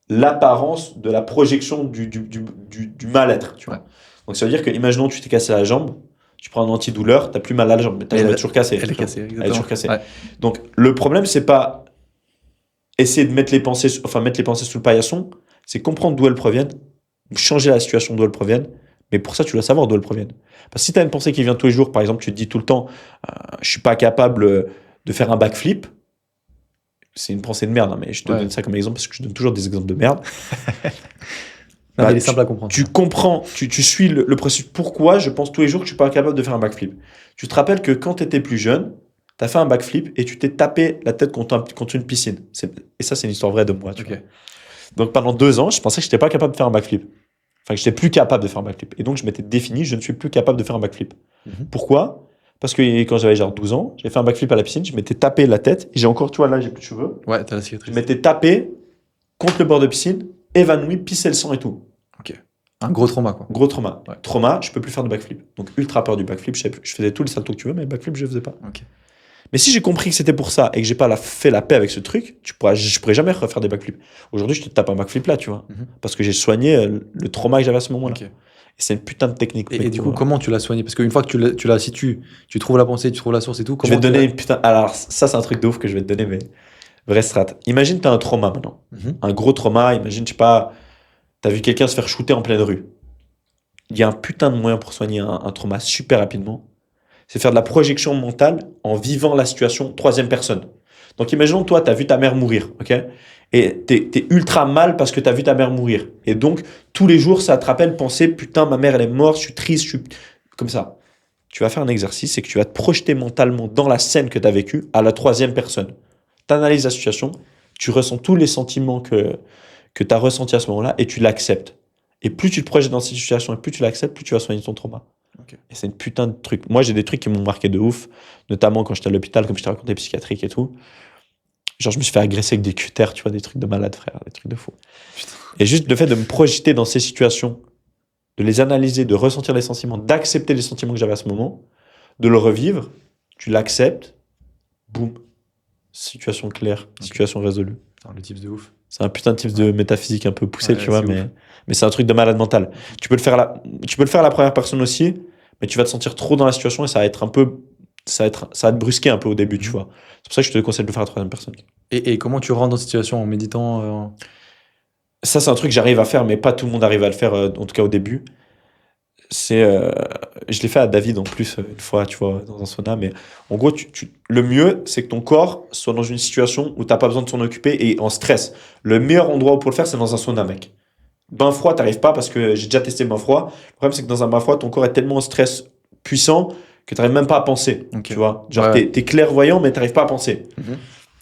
l'apparence de la projection du mal-être, tu vois. Ouais. Donc ça veut dire que, imaginons, tu t'es cassé la jambe, tu prends un antidouleur, t'as plus mal à la jambe, mais ta jambe est toujours cassée. Elle est cassée, exactement. Elle est toujours cassée. Ouais. Donc le problème, c'est pas essayer de mettre les pensées sous le paillasson, c'est comprendre d'où elles proviennent, changer la situation d'où elles proviennent, mais pour ça, tu dois savoir d'où elles proviennent. Parce que si tu as une pensée qui vient tous les jours, par exemple, tu te dis tout le temps, je suis pas capable de faire un backflip, c'est une pensée de merde, hein, mais je te donne ça comme exemple parce que je donne toujours des exemples de merde. Non, mais il est simple à comprendre. Tu comprends, tu suis le processus. Pourquoi je pense tous les jours que je suis pas capable de faire un backflip? Tu te rappelles que quand tu étais plus jeune, tu as fait un backflip et tu t'es tapé la tête contre une piscine. Et ça, c'est une histoire vraie de moi. Tu vois. Donc pendant 2 ans, je pensais que je n'étais pas capable de faire un backflip. Enfin, que je n'étais plus capable de faire un backflip. Et donc, je m'étais défini, je ne suis plus capable de faire un backflip. Pourquoi? Parce que quand j'avais genre 12 ans, j'ai fait un backflip à la piscine, je m'étais tapé la tête, et j'ai encore, tu vois, là, j'ai plus de cheveux. Ouais, t'as la cicatrice. Je m'étais tapé contre le bord de piscine, évanoui, pissé le sang et tout. Ok. Un gros trauma, quoi. Gros trauma. Ouais. Trauma, je peux plus faire de backflip. Donc, ultra peur du backflip. Je faisais tous les saltos que tu veux, mais backflip, je faisais pas. Ok. Mais si j'ai compris que c'était pour ça et que j'ai pas fait la paix avec ce truc, je pourrais jamais refaire des backflips. Aujourd'hui, je te tape un backflip là, tu vois. Parce que j'ai soigné le trauma que j'avais à ce moment-là. Ok. Et c'est une putain de technique. Et du coup, comment tu l'as soigné? Parce qu'une fois que tu l'as, si tu trouves la pensée, tu trouves la source et tout, Je comment vais te donner une putain. Alors, ça, c'est un truc de ouf que je vais te donner, mais vraie strat. Imagine, t'as un trauma maintenant. Un gros trauma. Imagine, je sais pas, t'as vu quelqu'un se faire shooter en pleine rue. Il y a un putain de moyen pour soigner un trauma super rapidement. C'est faire de la projection mentale en vivant la situation troisième personne. Donc, imaginons, toi, tu as vu ta mère mourir, ok? Et tu es ultra mal parce que tu as vu ta mère mourir. Et donc, tous les jours, ça te rappelle penser, putain, ma mère, elle est morte, je suis triste, je suis... Comme ça. Tu vas faire un exercice, c'est que tu vas te projeter mentalement dans la scène que tu as vécue à la troisième personne. Tu analyses la situation, tu ressens tous les sentiments que tu as ressentis à ce moment-là et tu l'acceptes. Et plus tu te projettes dans cette situation et plus tu l'acceptes, plus tu vas soigner ton trauma. Okay. Et c'est une putain de truc. Moi, j'ai des trucs qui m'ont marqué de ouf, notamment quand j'étais à l'hôpital, comme je t'ai raconté, psychiatrique et tout. Genre, je me suis fait agresser avec des cutters, tu vois, des trucs de malade, frère, des trucs de fou. Putain. Et juste le fait de me projeter dans ces situations, de les analyser, de ressentir les sentiments, d'accepter les sentiments que j'avais à ce moment, de le revivre, tu l'acceptes, boum, situation claire, situation résolue. Putain, le tips de ouf. C'est un putain de tips de métaphysique un peu poussé, tu vois, mais c'est un truc de malade mental. Tu peux le faire à la première personne aussi, mais tu vas te sentir trop dans la situation et ça va être un peu, ça va te brusquer un peu au début, tu vois. C'est pour ça que je te conseille de le faire à la troisième personne. Et comment tu rentres dans cette situation en méditant Ça, c'est un truc que j'arrive à faire, mais pas tout le monde arrive à le faire, en tout cas au début. Je l'ai fait à David en plus une fois, tu vois, dans un sauna, mais en gros, le mieux, c'est que ton corps soit dans une situation où t'as pas besoin de s'en occuper et en stress. Le meilleur endroit pour le faire, c'est dans un sauna, mec. Bain froid, t'arrives pas parce que j'ai déjà testé le bain froid. Le problème, c'est que dans un bain froid, ton corps est tellement en stress puissant que t'arrives même pas à penser, tu vois. Genre, t'es clairvoyant, mais t'arrives pas à penser.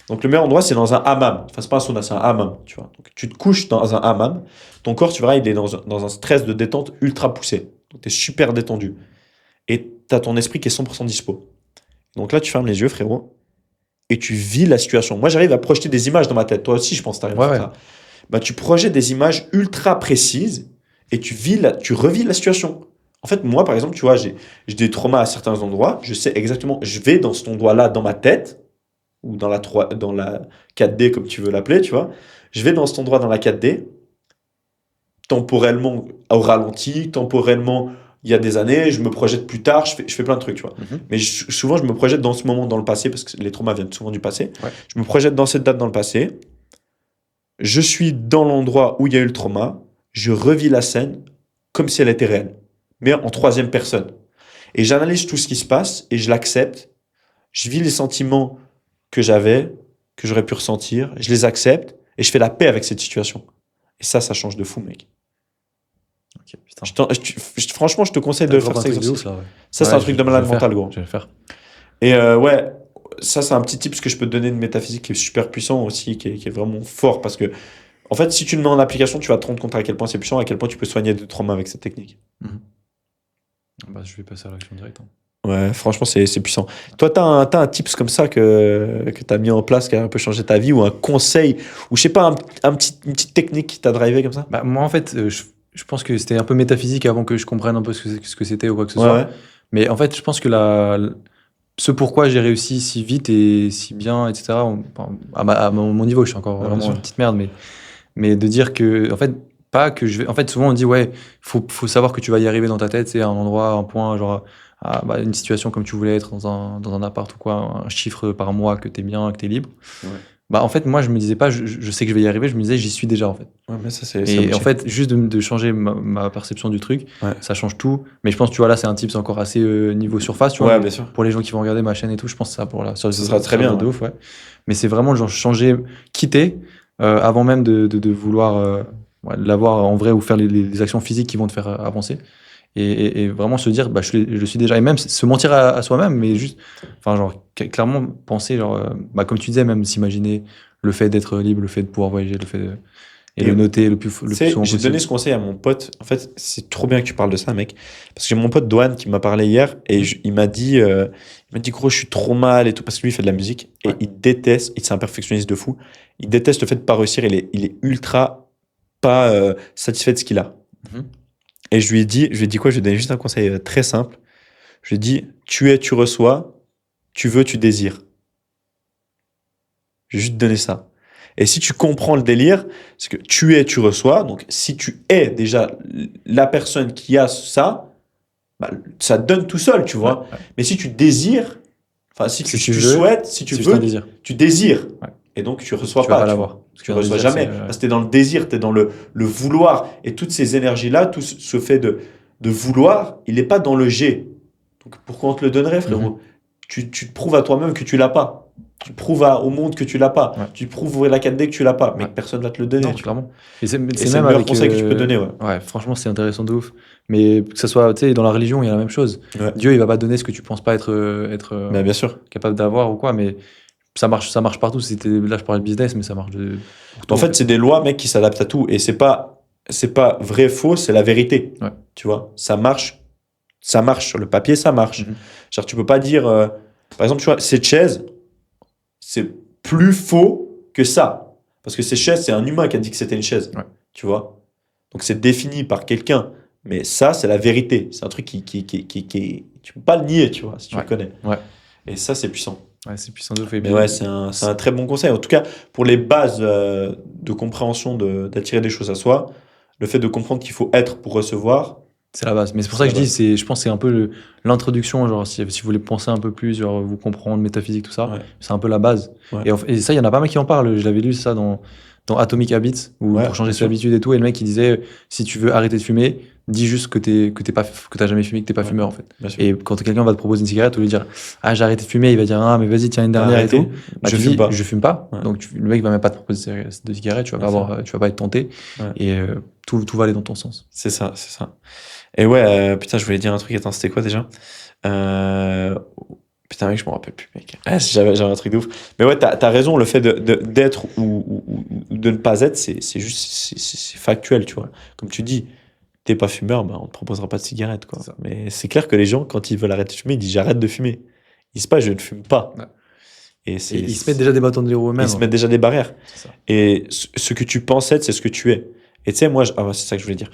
Donc le meilleur endroit, c'est dans un hammam. Enfin, c'est pas un sauna, c'est un hammam, tu vois. Donc tu te couches dans un hammam, ton corps, tu verras, il est dans un stress de détente ultra poussé. Donc tu es super détendu. Et tu as ton esprit qui est 100% dispo. Donc là, tu fermes les yeux, frérot, et tu vis la situation. Moi, j'arrive à projeter des images dans ma tête. Toi aussi, je pense que tu arrives à faire ça. Bah, tu projettes des images ultra précises et tu revis la situation. En fait, moi, par exemple, tu vois, j'ai des traumas à certains endroits. Je sais exactement, je vais dans cet endroit-là dans ma tête, ou dans la 4D, comme tu veux l'appeler, tu vois. Je vais dans cet endroit dans la 4D, temporellement au ralenti, temporellement il y a des années, je me projette plus tard, je fais plein de trucs, tu vois. Mais souvent, je me projette dans ce moment dans le passé, parce que les traumas viennent souvent du passé. Je me projette dans cette date dans le passé. Je suis dans l'endroit où il y a eu le trauma. Je revis la scène comme si elle était réelle, mais en troisième personne. Et j'analyse tout ce qui se passe et je l'accepte. Je vis les sentiments que j'avais, que j'aurais pu ressentir. Je les accepte et je fais la paix avec cette situation. Et ça change de fou, mec. Okay, putain. Franchement, je te conseille de faire cet exercice. Ça, c'est un truc de malade mental, gros. Je vais le faire. Et ouais, ça, c'est un petit tip que je peux te donner de métaphysique qui est super puissant aussi, qui est vraiment fort. Parce que, en fait, si tu le mets en application, tu vas te rendre compte à quel point c'est puissant, à quel point tu peux soigner de traumas avec cette technique. Bah, je vais passer à l'action directe. Ouais, franchement, c'est puissant. Toi, t'as un tips comme ça que t'as mis en place, qui a un peu changé ta vie, ou un conseil, ou je sais pas, une petite technique qui t'a drivé comme ça? Bah, moi, en fait, je pense que c'était un peu métaphysique avant que je comprenne un peu ce que c'était ou quoi que ce soit. Ouais. Mais en fait, je pense que ce pourquoi j'ai réussi si vite et si bien, etc., à mon niveau, je suis encore vraiment une petite merde, mais de dire que, en fait, pas que je vais. En fait, souvent on dit, ouais, faut savoir que tu vas y arriver dans ta tête, c'est un endroit, un point, genre, une situation comme tu voulais être dans un appart ou quoi, un chiffre par mois que t'es bien, que t'es libre. Ouais. Bah, en fait, moi, je me disais pas, je sais que je vais y arriver, je me disais, j'y suis déjà, en fait. Ouais, mais ça, Et en fait, juste de changer ma perception du truc, ça change tout. Mais je pense, tu vois, là, c'est un tips encore assez niveau surface, tu vois. Ouais, bien sûr. Pour les gens qui vont regarder ma chaîne et tout, je pense que ça, ça sera très bien. De ouf, ouais. Mais c'est vraiment, genre, changer, quitter, avant même de vouloir l'avoir en vrai ou faire les actions physiques qui vont te faire avancer. Et vraiment se dire, bah, je suis déjà. Et même se mentir à soi-même, mais juste, enfin, genre, clairement penser, genre, bah, comme tu disais, même s'imaginer le fait d'être libre, le fait de pouvoir voyager, le fait de. Et le noter le plus souvent possible. J'ai donné ce conseil à mon pote. En fait, c'est trop bien que tu parles de ça, mec. Parce que j'ai mon pote Douane qui m'a parlé hier et il m'a dit, gros, je suis trop mal et tout. Parce que lui, il fait de la musique et il déteste, c'est un perfectionniste de fou. Il déteste le fait de pas réussir. Il est ultra pas satisfait de ce qu'il a. Et je lui ai dit quoi? Je lui ai donné juste un conseil très simple. Je lui ai dit, tu es, tu reçois, tu veux, tu désires. Je vais juste te donner ça. Et si tu comprends le délire, c'est que tu es, tu reçois. Donc, si tu es déjà la personne qui a ça, bah, ça donne tout seul, tu vois. Ouais. Mais si tu désires, enfin, si tu souhaites, si tu veux, tu désires. Ouais. Et donc, tu reçois tu vas pas l'avoir. Tu ne reçois jamais. Parce que tu es dans le désir, tu es dans le vouloir. Et toutes ces énergies-là, tout ce fait de vouloir, il n'est pas dans le G. Donc, pourquoi on te le donnerait, frérot? Tu te prouves à toi-même que tu l'as pas. Tu prouves au monde que tu l'as pas. Ouais. Tu prouves la 4D que tu l'as pas. Mais personne va te le donner. Non, clairement. Et c'est même le meilleur conseil que tu peux donner. Ouais, franchement, c'est intéressant de ouf. Mais que ce soit, tu sais, dans la religion, il y a la même chose. Ouais. Dieu, il va pas donner ce que tu penses pas être bien sûr. Capable d'avoir ou quoi. Mais ça marche partout. Là, je parlais de business, mais ça marche en fait, c'est des lois, mec, qui s'adaptent à tout. Et c'est pas vrai, faux, c'est la vérité. Ouais. Tu vois, ça marche sur le papier, ça marche. Genre, tu peux pas dire, par exemple, tu vois, cette chaise, c'est plus faux que ça. Parce que cette chaise, c'est un humain qui a dit que c'était une chaise. Ouais. Tu vois? Donc, c'est défini par quelqu'un. Mais ça, c'est la vérité. C'est un truc qui tu peux pas le nier, tu vois, si tu le connais. Ouais. Et ça, c'est puissant. Ouais, c'est puissant de ouf. Mais ouais, c'est un très bon conseil. En tout cas, pour les bases de compréhension d'attirer des choses à soi, le fait de comprendre qu'il faut être pour recevoir, c'est la base. Mais c'est pour ça que je dis, je pense que c'est un peu l'introduction, genre si vous voulez penser un peu plus, genre vous comprendre, métaphysique, tout ça, c'est un peu la base. Ouais. Et ça, il y en a pas mal qui en parlent. Je l'avais lu ça dans Atomic Habits, pour changer ses habitudes et tout. Et le mec, il disait, si tu veux arrêter de fumer, dis juste que t'as jamais fumé, que t'es pas fumeur, en fait. Et quand quelqu'un va te proposer une cigarette, ou lui dire, j'ai arrêté de fumer, il va dire, mais vas-y, tiens une dernière et tout. Bah, je fume pas. Ouais. Donc le mec va même pas te proposer de cigarette, tu vas pas être tenté. Ouais. Et tout va aller dans ton sens. C'est ça. Et ouais, putain, je voulais dire un truc. Attends, c'était quoi déjà? Putain, mec, je me rappelle plus, mec. Ah, j'avais un truc de ouf. Mais ouais, t'as raison, le fait d'être ou de ne pas être, c'est juste, c'est factuel, tu vois. Comme tu dis, t'es pas fumeur, bah, on te proposera pas de cigarette, quoi. Mais c'est clair que les gens, quand ils veulent arrêter de fumer, ils disent j'arrête de fumer. Ils disent pas je ne fume pas. Ouais. Et ils se mettent déjà des bâtons de verrou eux-mêmes. Ils se mettent déjà des barrières. C'est ça. Et ce que tu penses être, c'est ce que tu es. Et tu sais, moi, c'est ça que je voulais dire.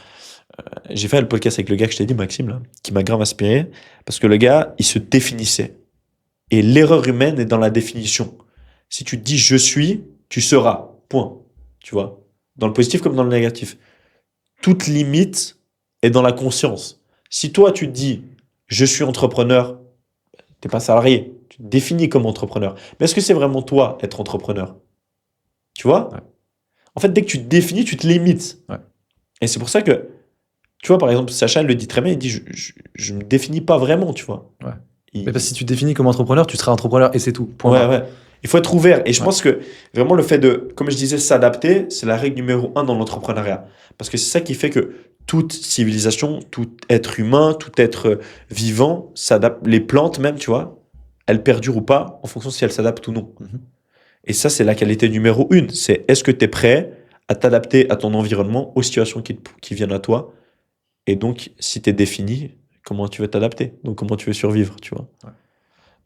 J'ai fait le podcast avec le gars que je t'ai dit, Maxime, là, qui m'a grave inspiré, parce que le gars, il se définissait. Et l'erreur humaine est dans la définition. Si tu te dis je suis, tu seras. Point. Tu vois. Dans le positif comme dans le négatif. Toute limite est dans la conscience. Si toi, tu te dis je suis entrepreneur, t'es pas salarié. Tu te définis comme entrepreneur. Mais est-ce que c'est vraiment toi, être entrepreneur? Tu vois? Ouais. En fait, dès que tu te définis, tu te limites. Ouais. Et c'est pour ça que, tu vois, par exemple, Sacha, il le dit très bien, il dit je me définis pas vraiment, tu vois. Ouais. Mais parce que si tu te définis comme entrepreneur, tu seras entrepreneur et c'est tout. Point Ouais, barre. ouais. Il faut être ouvert. Et je pense que vraiment le fait de, comme je disais, s'adapter, c'est la règle numéro 1 dans l'entrepreneuriat. Parce que c'est ça qui fait que toute civilisation, tout être humain, tout être vivant s'adapte. Les plantes même, tu vois, elles perdurent ou pas en fonction si elles s'adaptent ou non. Mhm. Et ça, c'est la qualité numéro 1. C'est est-ce que tu es prêt à t'adapter à ton environnement, aux situations qui viennent à toi. Et donc, si tu es défini, comment tu veux t'adapter? Donc, comment tu veux survivre, tu vois? Ouais.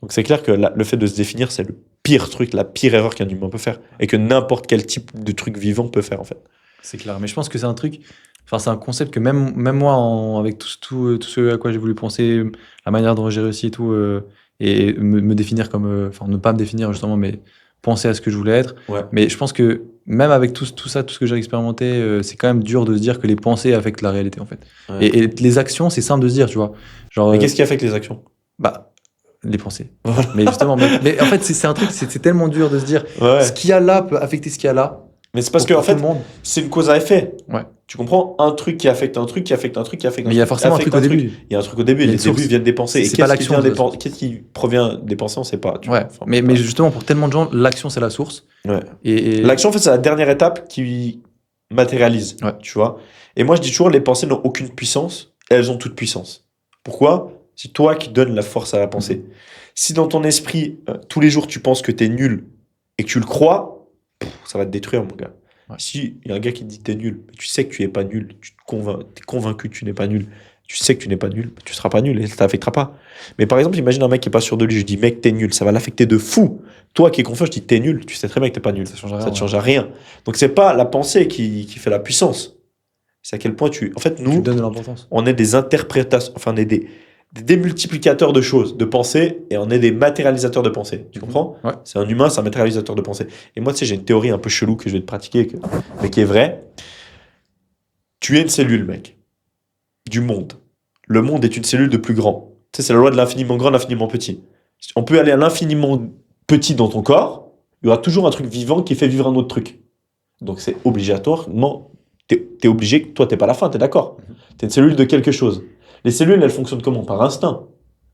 Donc, c'est clair que le fait de se définir, c'est le pire truc, la pire erreur qu'un humain peut faire. Et que n'importe quel type de truc vivant peut faire, en fait. C'est clair. Mais je pense que c'est un truc, enfin, c'est un concept que même moi, avec tout ce à quoi j'ai voulu penser, la manière dont j'ai réussi et tout, et me définir comme, enfin, ne pas me définir justement, mais penser à ce que je voulais être. Ouais. Mais je pense que même avec tout ça, tout ce que j'ai expérimenté, c'est quand même dur de se dire que les pensées affectent la réalité, en fait. Ouais. Et les actions, c'est simple de se dire, tu vois. Genre, Mais qu'est-ce qui affecte les actions? bah, les pensées. Mais justement, mais en fait, c'est un truc, c'est tellement dur de se dire, Ouais. ce qu'il y a là peut affecter ce qu'il y a là. Mais c'est parce que, pour en fait, tout le monde. c'est une cause à effet. Ouais. Tu comprends? Un truc qui affecte un truc, qui affecte un truc, qui affecte un Mais truc. il y a forcément un affecte truc au début. Il y a un truc au début, Il y a les une source. débuts viennent des pensées. Et C'est pas qu'est-ce qui l'action, vient des c'est la pensées? Qu'est-ce qui provient des pensées? On sait pas. Tu Ouais. vois. Enfin, Mais justement, pour tellement de gens, l'action, c'est la source. Ouais. Et L'action, en fait, c'est la dernière étape qui matérialise. Ouais. Tu vois. Et moi, je dis toujours, les pensées n'ont aucune puissance. Elles ont toute puissance. Pourquoi? C'est toi qui donnes la force à la pensée. Si dans ton esprit, tous les jours, tu penses que tu es nul et que tu le crois, ça va te détruire, mon gars. Ouais. Si il y a un gars qui te dit que tu es nul, mais tu sais que tu n'es pas nul, tu es convaincu que tu n'es pas nul, tu sais que tu n'es pas nul, tu ne seras pas nul et ça ne t'affectera pas. Mais par exemple, imagine un mec qui n'est pas sûr de lui, je dis mec, t'es nul, ça va l'affecter de fou. Toi qui es confiant, je dis t'es nul, tu sais très bien que t'es pas nul. ça change rien. Ça ne te change à rien. Donc c'est pas la pensée qui fait la puissance. C'est à quel point tu. En fait, Tu nous, donnes de l'importance. on est des interprétations, enfin, on est des démultiplicateurs de choses, de pensées, et on est des matérialisateurs de pensées. Tu comprends? Ouais. C'est un humain, c'est un matérialisateur de pensées. Et moi, tu sais, j'ai une théorie un peu chelou que je vais te pratiquer, mais qui est vraie. Tu es une cellule, mec, du monde. Le monde est une cellule de plus grand. Tu sais, c'est la loi de l'infiniment grand, l'infiniment petit. On peut aller à l'infiniment petit dans ton corps, il y aura toujours un truc vivant qui fait vivre un autre truc. Donc c'est obligatoirement, t'es obligé, toi t'es pas la fin, t'es d'accord? T'es une cellule de quelque chose. Les cellules, elles fonctionnent comment? Par instinct.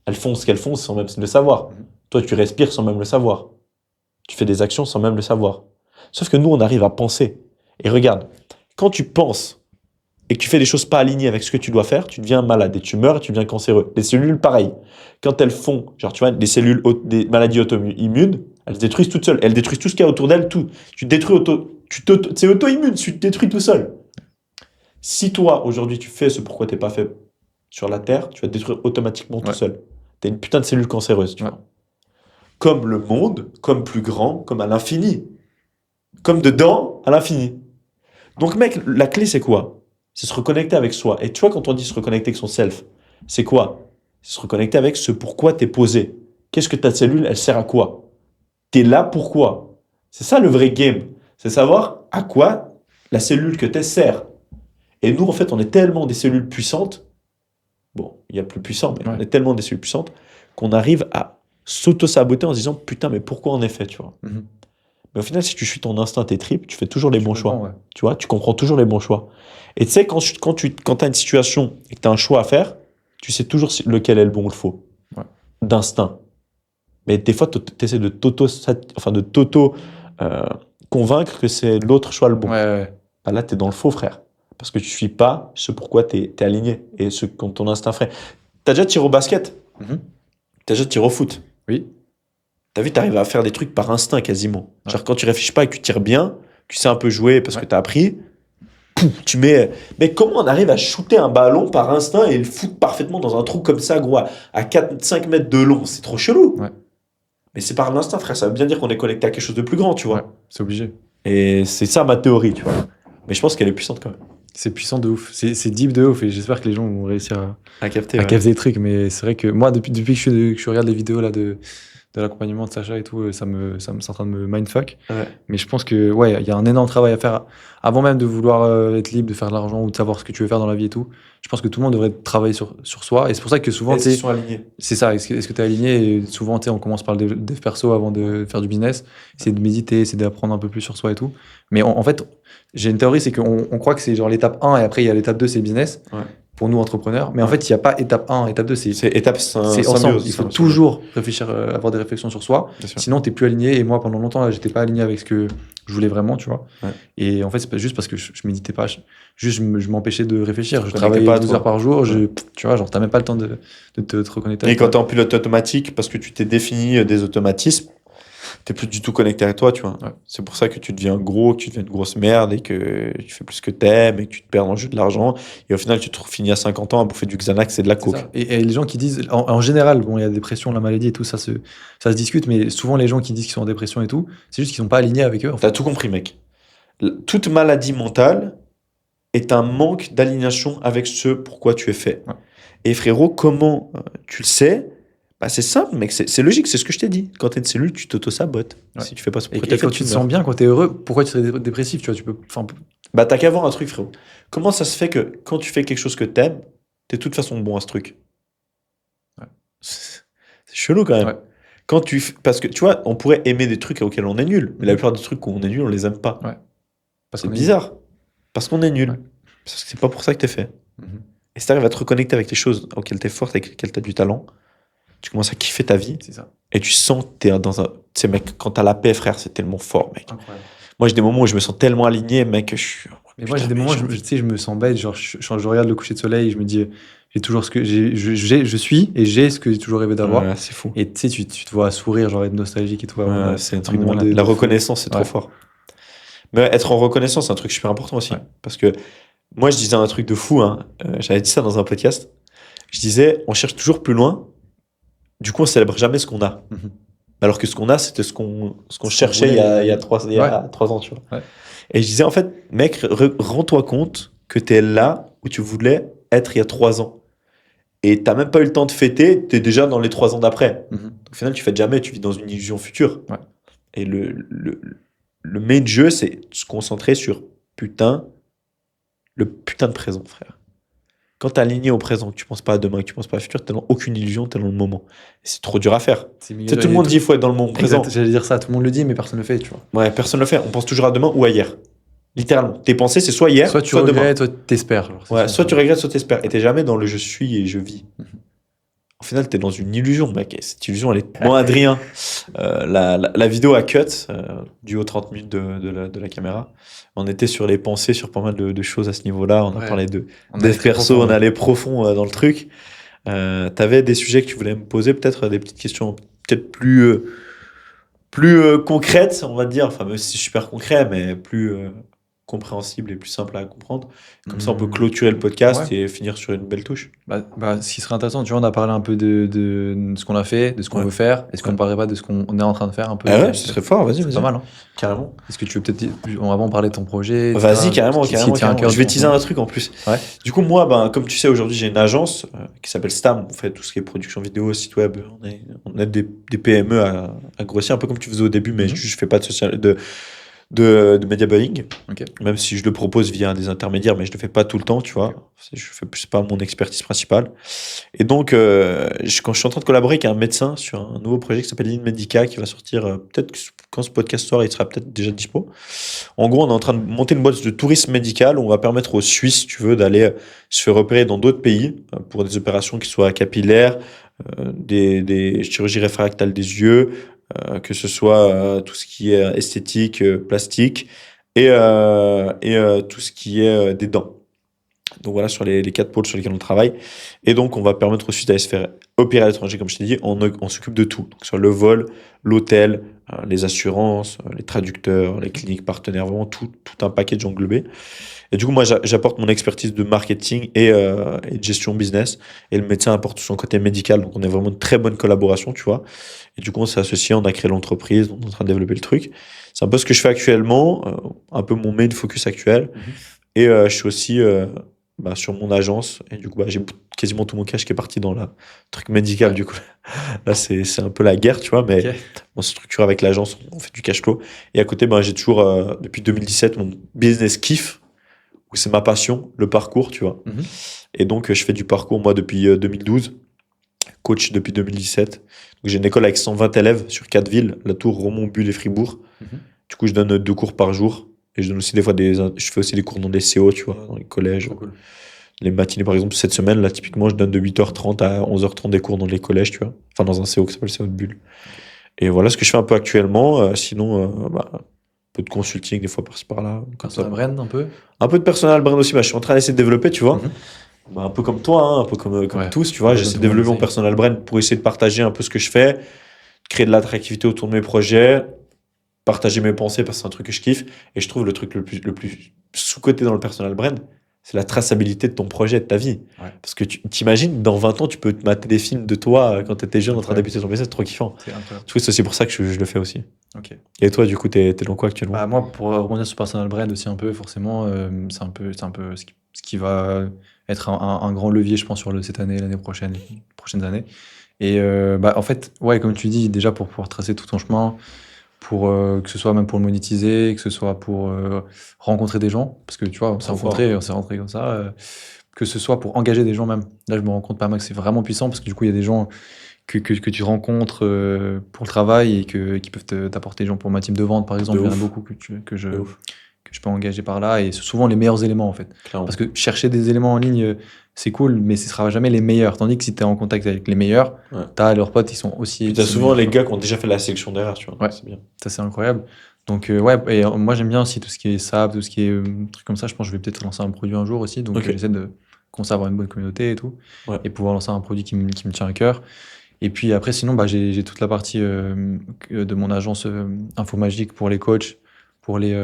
Elles font ce qu'elles font sans même le savoir. Toi, tu respires sans même le savoir. Tu fais des actions sans même le savoir. Sauf que nous, on arrive à penser. Et regarde, quand tu penses et que tu fais des choses pas alignées avec ce que tu dois faire, tu deviens malade et tu meurs et tu deviens cancéreux. Les cellules, pareil. Quand elles font, genre, tu vois, des cellules, des maladies auto-immunes, elles se détruisent toutes seules. Elles détruisent tout ce qu'il y a autour d'elles, tout. Tu détruis c'est auto-immune, tu te détruis tout seul. Si toi, aujourd'hui, tu fais ce pourquoi t'es pas fait sur la Terre, tu vas te détruire automatiquement tout seul. T'es une putain de cellule cancéreuse, tu vois. Comme le monde, comme plus grand, comme à l'infini. Comme dedans, à l'infini. Donc, mec, la clé, c'est quoi? C'est se reconnecter avec soi. Et tu vois, quand on dit se reconnecter avec son self, c'est quoi? C'est se reconnecter avec ce pourquoi t'es posé. Qu'est-ce que ta cellule, elle sert à quoi? T'es là pourquoi? C'est ça le vrai game. C'est savoir à quoi la cellule que t'es sert. Et nous, en fait, on est tellement des cellules puissantes. Bon, il y a plus puissant, mais on est tellement des cellules puissantes qu'on arrive à s'auto-saboter en se disant putain, mais pourquoi en effet, tu vois. Mais au final, si tu suis ton instinct, tes tripes, tu fais toujours les bons choix. Ouais. Tu vois, tu comprends toujours les bons choix. Et tu sais, quand tu as une situation et que tu as un choix à faire, tu sais toujours lequel est le bon ou le faux. Ouais. D'instinct. Mais des fois, tu essaies de convaincre que c'est l'autre choix le bon. Ouais. Bah là, tu es dans le faux, frère. Parce que tu suis pas ce pourquoi tu es aligné et ce que ton instinct ferait. Tu as déjà tiré au basket? Tu as déjà tiré au foot? Oui. T'as vu, t'arrives à faire des trucs par instinct quasiment. Ouais. Genre quand tu réfléchis pas et que tu tires bien, tu sais un peu jouer parce que t'as appris, tu mets. Mais comment on arrive à shooter un ballon par instinct et le foutre parfaitement dans un trou comme ça, gros, à 4-5 mètres de long? C'est trop chelou. Ouais. Mais c'est par l'instinct, frère. Ça veut bien dire qu'on est connecté à quelque chose de plus grand, tu vois. Ouais, c'est obligé. Et c'est ça ma théorie, tu vois. Mais je pense qu'elle est puissante quand même. C'est puissant de ouf. C'est deep de ouf et j'espère que les gens vont réussir À capter. à capter des trucs. Mais c'est vrai que moi, depuis que je regarde les vidéos là, de l'accompagnement de Sacha et tout, c'est en train de me mindfuck. Ouais. Mais je pense que, ouais, il y a un énorme travail à faire avant même de vouloir être libre, de faire de l'argent ou de savoir ce que tu veux faire dans la vie et tout. Je pense que tout le monde devrait travailler sur soi. Et c'est pour ça que souvent, Est-ce qu'ils sont alignés? c'est ça. Est-ce que tu es aligné? Et souvent, on commence par le dev perso avant de faire du business. C'est de méditer, c'est d'apprendre un peu plus sur soi et tout. Mais en fait, j'ai une théorie, c'est qu'on croit que c'est genre l'étape 1 et après, il y a l'étape 2, c'est le business. Ouais. Pour nous, entrepreneurs. Mais en fait, il n'y a pas étape 1, étape 2. C'est étape C'est ensemble. symbiose. Il faut toujours réfléchir, avoir des réflexions sur soi. Bien sûr. Sinon, tu n'es plus aligné. Et moi, pendant longtemps, là, j'étais pas aligné avec ce que je voulais vraiment, tu vois. Ouais. Et en fait, c'est pas juste parce que je méditais pas. Je m'empêchais de réfléchir. Je connectais travaillais pas à 12 toi. heures par jour. Ouais. Tu vois, genre, t'as même pas le temps de te reconnecter. Et quand t'es en pilote automatique, parce que tu t'es défini des automatismes, t'es plus du tout connecté à toi, tu vois. Ouais. C'est pour ça que tu deviens gros, que tu deviens une grosse merde et que tu fais plus que t'aimes et que tu te perds dans le jeu de l'argent. Et au final, tu te finis à 50 ans à bouffer du Xanax et de la C'est coke. ça. Et les gens qui disent, en général, bon, il y a la dépression, la maladie et tout, ça se discute, mais souvent les gens qui disent qu'ils sont en dépression et tout, c'est juste qu'ils sont pas alignés avec eux. En fait. T'as tout compris, mec. Toute maladie mentale est un manque d'alignation avec ce pourquoi tu es fait. Ouais. Et frérot, comment tu le sais? Bah, c'est simple, mec. C'est logique, c'est ce que je t'ai dit. Quand t'es une cellule, tu t'auto-sabotes. Ouais. Si tu fais pas ce Et pourquoi t'es fait, quand tu te sens bien, quand tu es heureux, pourquoi tu serais dépressif, tu vois, tu peux, enfin, Bah, t'as qu'à voir un truc, frérot. Comment ça se fait que quand tu fais quelque chose que t'aimes, t'es de toute façon bon à ce truc? Ouais. C'est chelou quand même. Ouais. Parce que tu vois, on pourrait aimer des trucs auxquels on est nul, mais la plupart des trucs où on est nul, on les aime pas. Ouais. Parce C'est qu'on est bizarre. Parce qu'on est nul. Ouais. Parce que c'est pas pour ça que t'es fait. Mhm. Et si t'arrives à te reconnecter avec les choses auxquelles t'es forte, avec lesquelles t'as du talent, tu commences à kiffer ta vie C'est ça. et tu sens que t'es dans un. Tu sais, mec, quand t'as la paix, frère, c'est tellement fort, mec. Incroyable. Moi, j'ai des moments où je me sens tellement aligné, mec, que je suis. Mais moi, j'ai des moments, tu sais, je me sens bête, genre, je regarde le coucher de soleil, je me dis, j'ai toujours ce que je suis et j'ai ce que j'ai toujours rêvé d'avoir. Ouais, c'est fou. Et tu sais, tu te vois sourire, genre être nostalgique et tout. Ouais, c'est un truc de moment malade. de La fou. reconnaissance, c'est trop Ouais. fort. Mais être en reconnaissance, c'est un truc super important aussi. Ouais. Parce que moi, je disais un truc de fou, hein. J'avais dit ça dans un podcast. Je disais, on cherche toujours plus loin. Du coup, on célèbre jamais ce qu'on a. Mhm. Alors que ce qu'on a, c'était ce qu'on qu'on cherchait voulait. il y a 3 ans, tu vois. Ouais. Et je disais, en fait, mec, rends-toi compte que tu es là où tu voulais être il y a 3 ans. Et t'as même pas eu le temps de fêter, tu es déjà dans les 3 ans d'après. Mhm. Au final, tu fêtes jamais, tu vis dans une illusion future. Ouais. Et le main jeu, c'est de se concentrer sur le putain de présent, frère. Quand t'es aligné au présent, que tu penses pas à demain, que tu penses pas à futur, t'es dans aucune illusion, t'es dans le moment. Et c'est trop dur à faire. C'est Tu sais, tout le monde dit qu'il faut être dans le moment présent. Exact, j'allais dire ça, tout le monde le dit, mais personne ne le fait, tu vois. Ouais, personne ne le fait. On pense toujours à demain ou à hier. Littéralement. Tes pensées, c'est soit hier, Soit tu soit demain. regrettes, soit t'espères. genre, c'est Ouais, ça. soit tu regrettes, soit t'espères. Et t'es jamais dans le je suis et je vis. Mhm. Au final, t'es dans une illusion, mec. Et cette illusion, elle est. Bon, Adrien, la vidéo a cut, dû aux 30 minutes de la caméra. On était sur les pensées, sur pas mal de choses à ce niveau-là. On a Ouais. parlé de On dev allait très perso, profond, on allait profond dans le truc. T'avais des sujets que tu voulais me poser, peut-être des petites questions peut-être plus concrètes, on va dire. Enfin, même si c'est super concret, mais plus compréhensible et plus simple à comprendre. Comme ça, on peut clôturer le podcast Ouais. et finir sur une belle touche. Bah, ce qui serait intéressant, tu vois, on a parlé un peu de ce qu'on a fait, de ce qu'on Ouais. veut faire. Est-ce qu'on Ouais. ne parlerait pas de ce qu'on est en train de faire un peu? Ah ouais, ce serait fort, vas-y, C'est vas-y. pas mal, hein. Carrément. Est-ce que tu veux peut-être avant parler de ton projet, etc., Vas-y, carrément, ce qui tient à carrément. cœur Je vais de ton- teaser un truc en plus. Ouais. Du coup, moi, comme tu sais, aujourd'hui, j'ai une agence qui s'appelle Stam. On fait tout ce qui est production vidéo, site web. On aide des PME à grossir, un peu comme tu faisais au début, mais Mhm. je fais pas de media buying. Ok. Même si je le propose via des intermédiaires, mais je le fais pas tout le temps, tu vois. C'est pas mon expertise principale. Et donc, quand je suis en train de collaborer avec un médecin sur un nouveau projet qui s'appelle InMedica, qui va sortir peut-être quand ce podcast sort, il sera peut-être déjà dispo. En gros, on est en train de monter une boîte de tourisme médical où on va permettre aux Suisses, si tu veux, d'aller se faire opérer dans d'autres pays pour des opérations qui soient capillaires, des chirurgies réfractales des yeux, que ce soit tout ce qui est esthétique, plastique et tout ce qui est des dents. Donc voilà, sur les 4 pôles sur lesquels on travaille. Et donc, on va permettre aux Suisses d'aller se faire opérer à l'étranger, comme je t'ai dit, on s'occupe de tout. Donc sur le vol, l'hôtel, les assurances, les traducteurs, les cliniques partenaires, vraiment tout un package englobé. Et du coup, moi, j'apporte mon expertise de marketing et de gestion business. Et le médecin apporte son côté médical. Donc, on a vraiment une très bonne collaboration, tu vois. Et du coup, on s'est associés, on a créé l'entreprise, on est en train de développer le truc. C'est un peu ce que je fais actuellement, un peu mon main focus actuel. Et je suis aussi sur mon agence. Et du coup, j'ai quasiment tout mon cash qui est parti dans le truc médical. Du coup, là, c'est un peu la guerre, tu vois. Mais on se structure avec l'agence, on fait du cash flow. Et à côté, j'ai toujours, depuis 2017, mon business kiff, où c'est ma passion, le parcours, tu vois. Et donc, je fais du parcours, moi, depuis 2012. Coach depuis 2017. Donc, j'ai une école avec 120 élèves sur 4 villes, La Tour, Romont, Bulle et Fribourg. Du coup, je donne 2 cours par jour. Et je donne aussi des fois je fais aussi des cours dans des CO, tu vois, dans les collèges. Trop cool. Les matinées, par exemple, cette semaine, là, typiquement, je donne de 8h30 à 11h30 des cours dans les collèges, tu vois. Enfin, dans un CO qui s'appelle CO de Bulle. Et voilà ce que je fais un peu actuellement. Sinon, un peu de consulting, des fois par-ci par-là. Personal brand, un peu. Un peu de personal brand aussi. Je suis en train d'essayer de développer, tu vois. Un peu comme toi, hein, un peu comme Ouais. tous, tu vois. J'essaie de développer mon personal brand pour essayer de partager un peu ce que je fais, créer de l'attractivité autour de mes projets, partager mes pensées parce que c'est un truc que je kiffe. Et je trouve le truc le plus sous-coté dans le personal brand, c'est la traçabilité de ton projet, de ta vie. Ouais. Parce que tu t'imagines, dans 20 ans, tu peux te mater des films de toi quand tu étais jeune en train d'habiter ton business, c'est trop kiffant. C'est incroyable. Du coup, c'est aussi pour ça que je le fais aussi. Ok. Et toi, du coup, t'es dans quoi actuellement? Moi, pour rebondir sur personal brand aussi un peu, forcément, c'est un peu ce qui va être un grand levier, je pense, sur cette année, l'année prochaine, les prochaines années. Et en fait, ouais, comme tu dis, déjà pour pouvoir tracer tout ton chemin, pour que ce soit même pour le monétiser, que ce soit pour rencontrer des gens, parce que tu vois, on s'est rencontrés, on s'est rentrés comme ça, que ce soit pour engager des gens même. Là, je me rends compte pas mal que c'est vraiment puissant, parce que du coup, il y a des gens que tu rencontres pour le travail et qui peuvent t'apporter des gens pour ma team de vente, par exemple. Il y en a beaucoup que je peux engager par là, et c'est souvent les meilleurs éléments, en fait. Clairement. Parce que chercher des éléments en ligne, c'est cool, mais ce sera jamais les meilleurs. Tandis que si tu es en contact avec les meilleurs, t'as leurs potes, ils sont aussi. Puis t'as souvent les gars qui ont déjà fait la sélection derrière, tu vois. Ouais, c'est bien. Ça, c'est incroyable. Donc, ouais, et moi, j'aime bien aussi tout ce qui est SAP, tout ce qui est trucs comme ça. Je pense que je vais peut-être lancer un produit un jour aussi. Donc, j'essaie de commencer à avoir une bonne communauté et tout. Et pouvoir lancer un produit qui me tient à cœur. Et puis après, sinon, j'ai toute la partie de mon agence Infomagique pour les coachs, pour les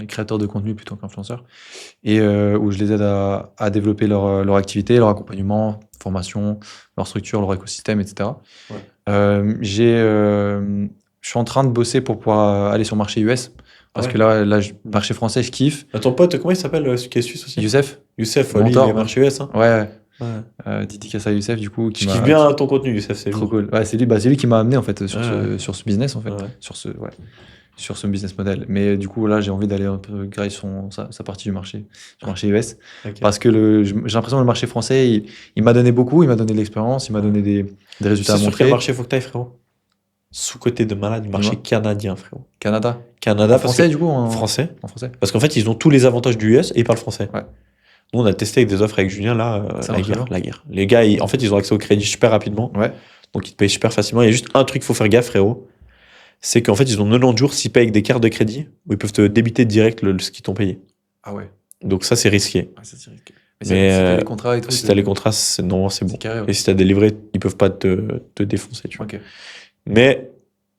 créateurs de contenu plutôt qu'influenceurs, et où je les aide à développer leur activité, leur accompagnement, formation, leur structure, leur écosystème, etc. Je suis en train de bosser pour pouvoir aller sur le marché US. Parce que là, marché français, je kiffe. Ton pote, comment il s'appelle, celui qui est suisse aussi? Youssef, lui, il est marché US. Hein. Ouais. Dédicace à Youssef, du coup. Je kiffe bien ton contenu, Youssef, c'est trop cool. Ouais, c'est lui qui m'a amené en fait sur ce business, en fait, sur ce business model. Mais du coup, là, j'ai envie d'aller un peu grailler sa partie du marché, sur le marché US. Parce que j'ai l'impression que le marché français, il m'a donné beaucoup, il m'a donné de l'expérience, il m'a donné des résultats à montrer. Sur quel marché faut que t'ailles, frérot? Sous-côté de malade, du marché canadien, frérot. Canada, français, du coup. Français. En français. Parce qu'en fait, ils ont tous les avantages du US et ils parlent français. Ouais. Nous, on a testé avec des offres avec Julien, là, la guerre. Les gars, en fait, ils ont accès au crédit super rapidement. Ouais. Donc, ils te payent super facilement. Il y a juste un truc qu'il faut faire gaffe, frérot. C'est qu'en fait, ils ont 90 jours s'ils payent avec des cartes de crédit où ils peuvent te débiter direct ce qu'ils t'ont payé. Ah ouais. Donc, ça, c'est risqué. Ouais, ça, c'est risqué. Mais si t'as les contrats et tout. Si t'as les contrats, normalement, c'est bon. Carré, et si t'as des livrets, ils peuvent pas te défoncer, tu vois. Ok. Mais,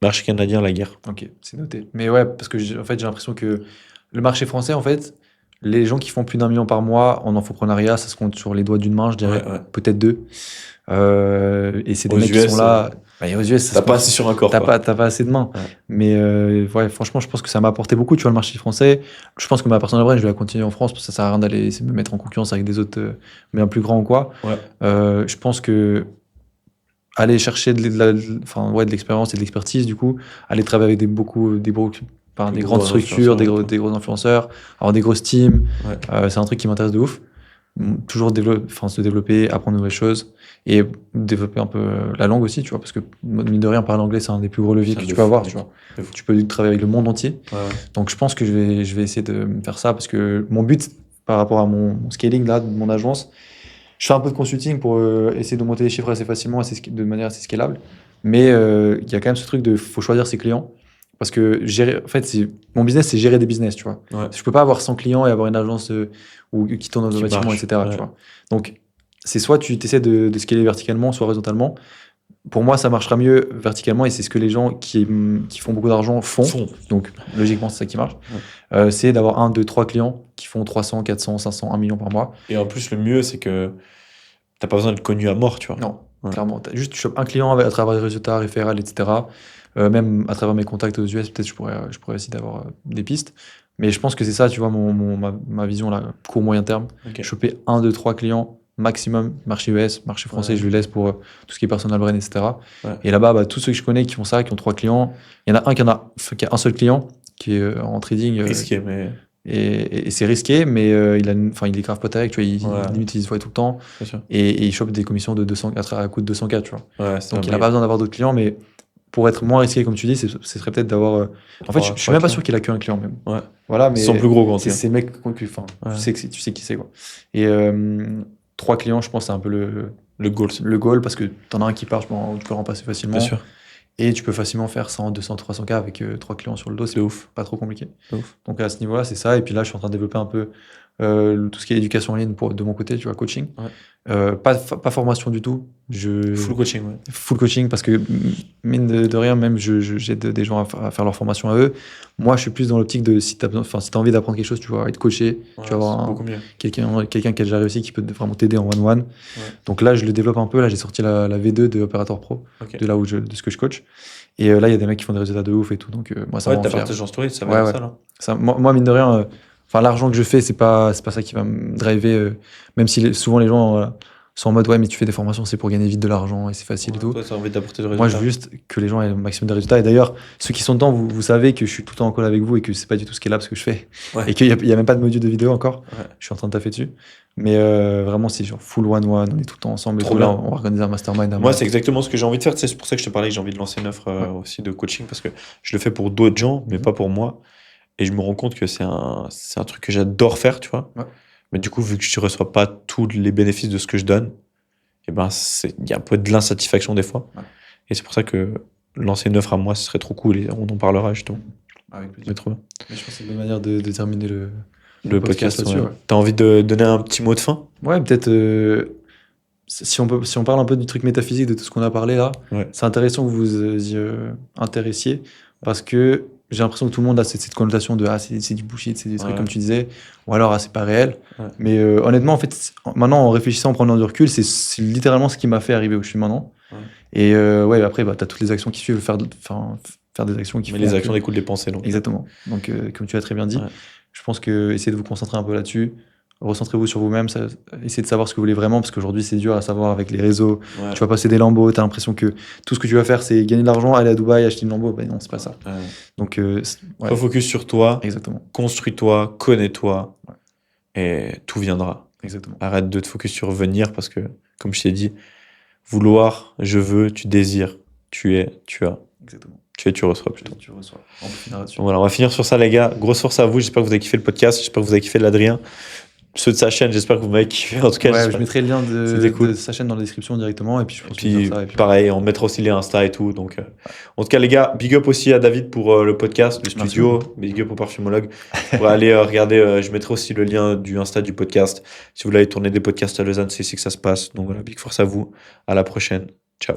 marché canadien, la guerre. Ok, c'est noté. Mais ouais, parce que en fait, j'ai l'impression que le marché français, en fait, les gens qui font plus d'1 million par mois en infoprenariat, ça se compte sur les doigts d'une main, je dirais. Peut-être 2. Et c'est des mecs qui sont là. Aux US, t'as pas assez sur un corps. T'as pas assez de mains. Ouais. Mais franchement, je pense que ça m'a apporté beaucoup, tu vois, le marché français. Je pense que ma personal brand, je vais la continuer en France parce que ça sert à rien d'aller me mettre en concurrence avec des autres bien plus grands ou quoi. Ouais. Je pense que aller chercher de l'expérience et de l'expertise, du coup, aller travailler avec des grandes structures, des gros influenceurs, avoir des grosses teams, c'est un truc qui m'intéresse de ouf. Toujours se développer, apprendre de nouvelles choses et développer un peu la langue aussi, tu vois, parce que mine de rien, parler anglais, c'est un des plus gros leviers que tu peux avoir, tu vois. Tu peux travailler avec le monde entier. Donc je pense que je vais essayer de faire ça parce que mon but par rapport à mon scaling là, de mon agence, je fais un peu de consulting pour essayer de monter les chiffres assez facilement, de manière assez scalable. Mais il y a quand même ce truc faut choisir ses clients Parce que en fait, mon business, c'est gérer des business, tu vois. Ouais. Je peux pas avoir 100 clients et avoir une agence qui tourne automatiquement, etc. Ouais. Tu vois. Donc, c'est soit tu essaies de scaler verticalement, soit horizontalement. Pour moi, ça marchera mieux verticalement et c'est ce que les gens qui font beaucoup d'argent font. Donc, logiquement, c'est ça qui marche. Ouais. C'est d'avoir 1, 2, 3 clients qui font 300, 400, 500, 1 million par mois. Et en plus, le mieux, c'est que t'as pas besoin d'être connu à mort, tu vois. Non, clairement. Tu chopes un client à travers les résultats, référals, etc. Même à travers mes contacts aux US, peut-être je pourrais essayer d'avoir des pistes. Mais je pense que c'est ça, tu vois, ma vision là, court moyen terme. Okay. Choper 1, 2, 3 clients maximum, marché US, marché français, je le laisse pour tout ce qui est personal brand, etc. Ouais. Et là-bas, tous ceux que je connais qui font ça, qui ont 3 clients, il y en a un qui a un seul client, qui est en trading. Risqué, mais... Et c'est risqué, mais il est grave pote avec, tu vois, il utilise tout le temps. Et il chope des commissions de 200, à coût de 200K, tu vois. Ouais, donc il n'a pas besoin d'avoir d'autres clients, mais pour être moins risqué, comme tu dis, ce serait peut-être d'avoir. En fait, je suis même pas sûr qu'il a qu'un client, même. Ouais. Voilà, mais c'est son plus gros compte. C'est ces mecs, enfin, tu sais qui c'est, quoi. Et 3 clients, je pense, c'est un peu le goal. Le goal, parce que t'en as un qui part, tu peux remplacer facilement. Bien sûr. Et tu peux facilement faire 100, 200, 300K avec 3 clients sur le dos. C'est ouf. Pas trop compliqué. Ouf. Donc à ce niveau-là, c'est ça. Et puis là, je suis en train de développer un peu tout ce qui est éducation en ligne de mon côté, tu vois, coaching. Ouais. Pas formation du tout. Full coaching, ouais. Full coaching, parce que mine de rien, même j'aide des gens à faire leur formation à eux. Moi, je suis plus dans l'optique de si t'as envie d'apprendre quelque chose, tu vas être coaché, tu vas avoir quelqu'un qui a déjà réussi, qui peut vraiment t'aider en one-one. Ouais. Donc là, je le développe un peu. Là, j'ai sorti la V2 de Operator Pro, de là de ce que je coach. Et là, il y a des mecs qui font des résultats de ouf et tout. Donc moi, ça m'en fait. T'as partagé en story, ça va être ça, là. Moi, mine de rien, l'argent que je fais, c'est pas ça qui va me driver. Même si souvent les gens sont en mode ouais, mais tu fais des formations, c'est pour gagner vite de l'argent et c'est facile et tout. Toi, t'as envie d'apporter des résultats. Moi, je veux juste que les gens aient le maximum de résultats. Et d'ailleurs, ceux qui sont dedans, vous savez que je suis tout le temps en call avec vous et que c'est pas du tout scalable ce que je fais. Ouais. Et qu'il y a même pas de module de vidéo encore. Ouais. Je suis en train de taffer dessus. Mais vraiment, c'est genre full one-one, on est tout le temps ensemble. Trop bien. Là, on va organiser un mastermind. Moi, c'est exactement ce que j'ai envie de faire. C'est pour ça que je te parlais que j'ai envie de lancer une offre aussi de coaching, parce que je le fais pour d'autres gens, mais pas pour moi. Et je me rends compte que c'est un truc que j'adore faire, tu vois. Ouais. Mais du coup, vu que je ne reçois pas tous les bénéfices de ce que je donne, il y a un peu de l'insatisfaction des fois. Ouais. Et c'est pour ça que lancer une offre à moi, ce serait trop cool et on en parlera justement. Avec plaisir. Mais trop bien. Mais je pense que c'est une bonne manière de terminer le podcast là-dessus. Ouais. T'as envie de donner un petit mot de fin ? Ouais, peut-être. Si on parle un peu du truc métaphysique de tout ce qu'on a parlé là, c'est intéressant que vous vous y intéressiez, parce que j'ai l'impression que tout le monde a cette connotation de c'est du bullshit, c'est des trucs comme tu disais, ou alors c'est pas réel. Ouais. Mais honnêtement, en fait, maintenant en réfléchissant, en prenant du recul, c'est littéralement ce qui m'a fait arriver où je suis maintenant. Ouais. Et après, t'as toutes les actions qui suivent, faire des actions qui. Mais les actions découlent des pensées, donc. Exactement. Donc, comme tu l'as très bien dit, je pense que essayez de vous concentrer un peu là-dessus. Recentrez-vous sur vous-même, essayez de savoir ce que vous voulez vraiment, parce qu'aujourd'hui c'est dur à savoir avec les réseaux. Ouais. Tu vas passer des lambeaux, tu as l'impression que tout ce que tu vas faire c'est gagner de l'argent, aller à Dubaï, acheter une lambeau. Ben non, c'est pas ça. Ouais. Donc, refocus sur toi, exactement. Construis-toi, connais-toi, et tout viendra. Exactement. Arrête de te focus sur venir, parce que, comme je t'ai dit, vouloir, je veux, tu désires, tu es, tu as. Exactement. Tu es, tu reçois plutôt. Tu reçois. On finira là-dessus. Voilà, on va finir sur ça, les gars. Grosse force à vous. J'espère que vous avez kiffé le podcast. J'espère que vous avez kiffé l'Adrien. Ceux de sa chaîne, j'espère que vous m'avez kiffé. En tout cas, je mettrai le lien de sa chaîne dans la description directement. Et puis, je pense que pareil, on mettra aussi les Insta et tout. Donc, en tout cas, les gars, big up aussi à David pour le podcast, le studio. Big up au Parfumologue. Vous pourrez aller regarder. Je mettrai aussi le lien du Insta du podcast. Si vous voulez tourner des podcasts à Lausanne, c'est ici que ça se passe. Donc voilà, big force à vous. À la prochaine. Ciao.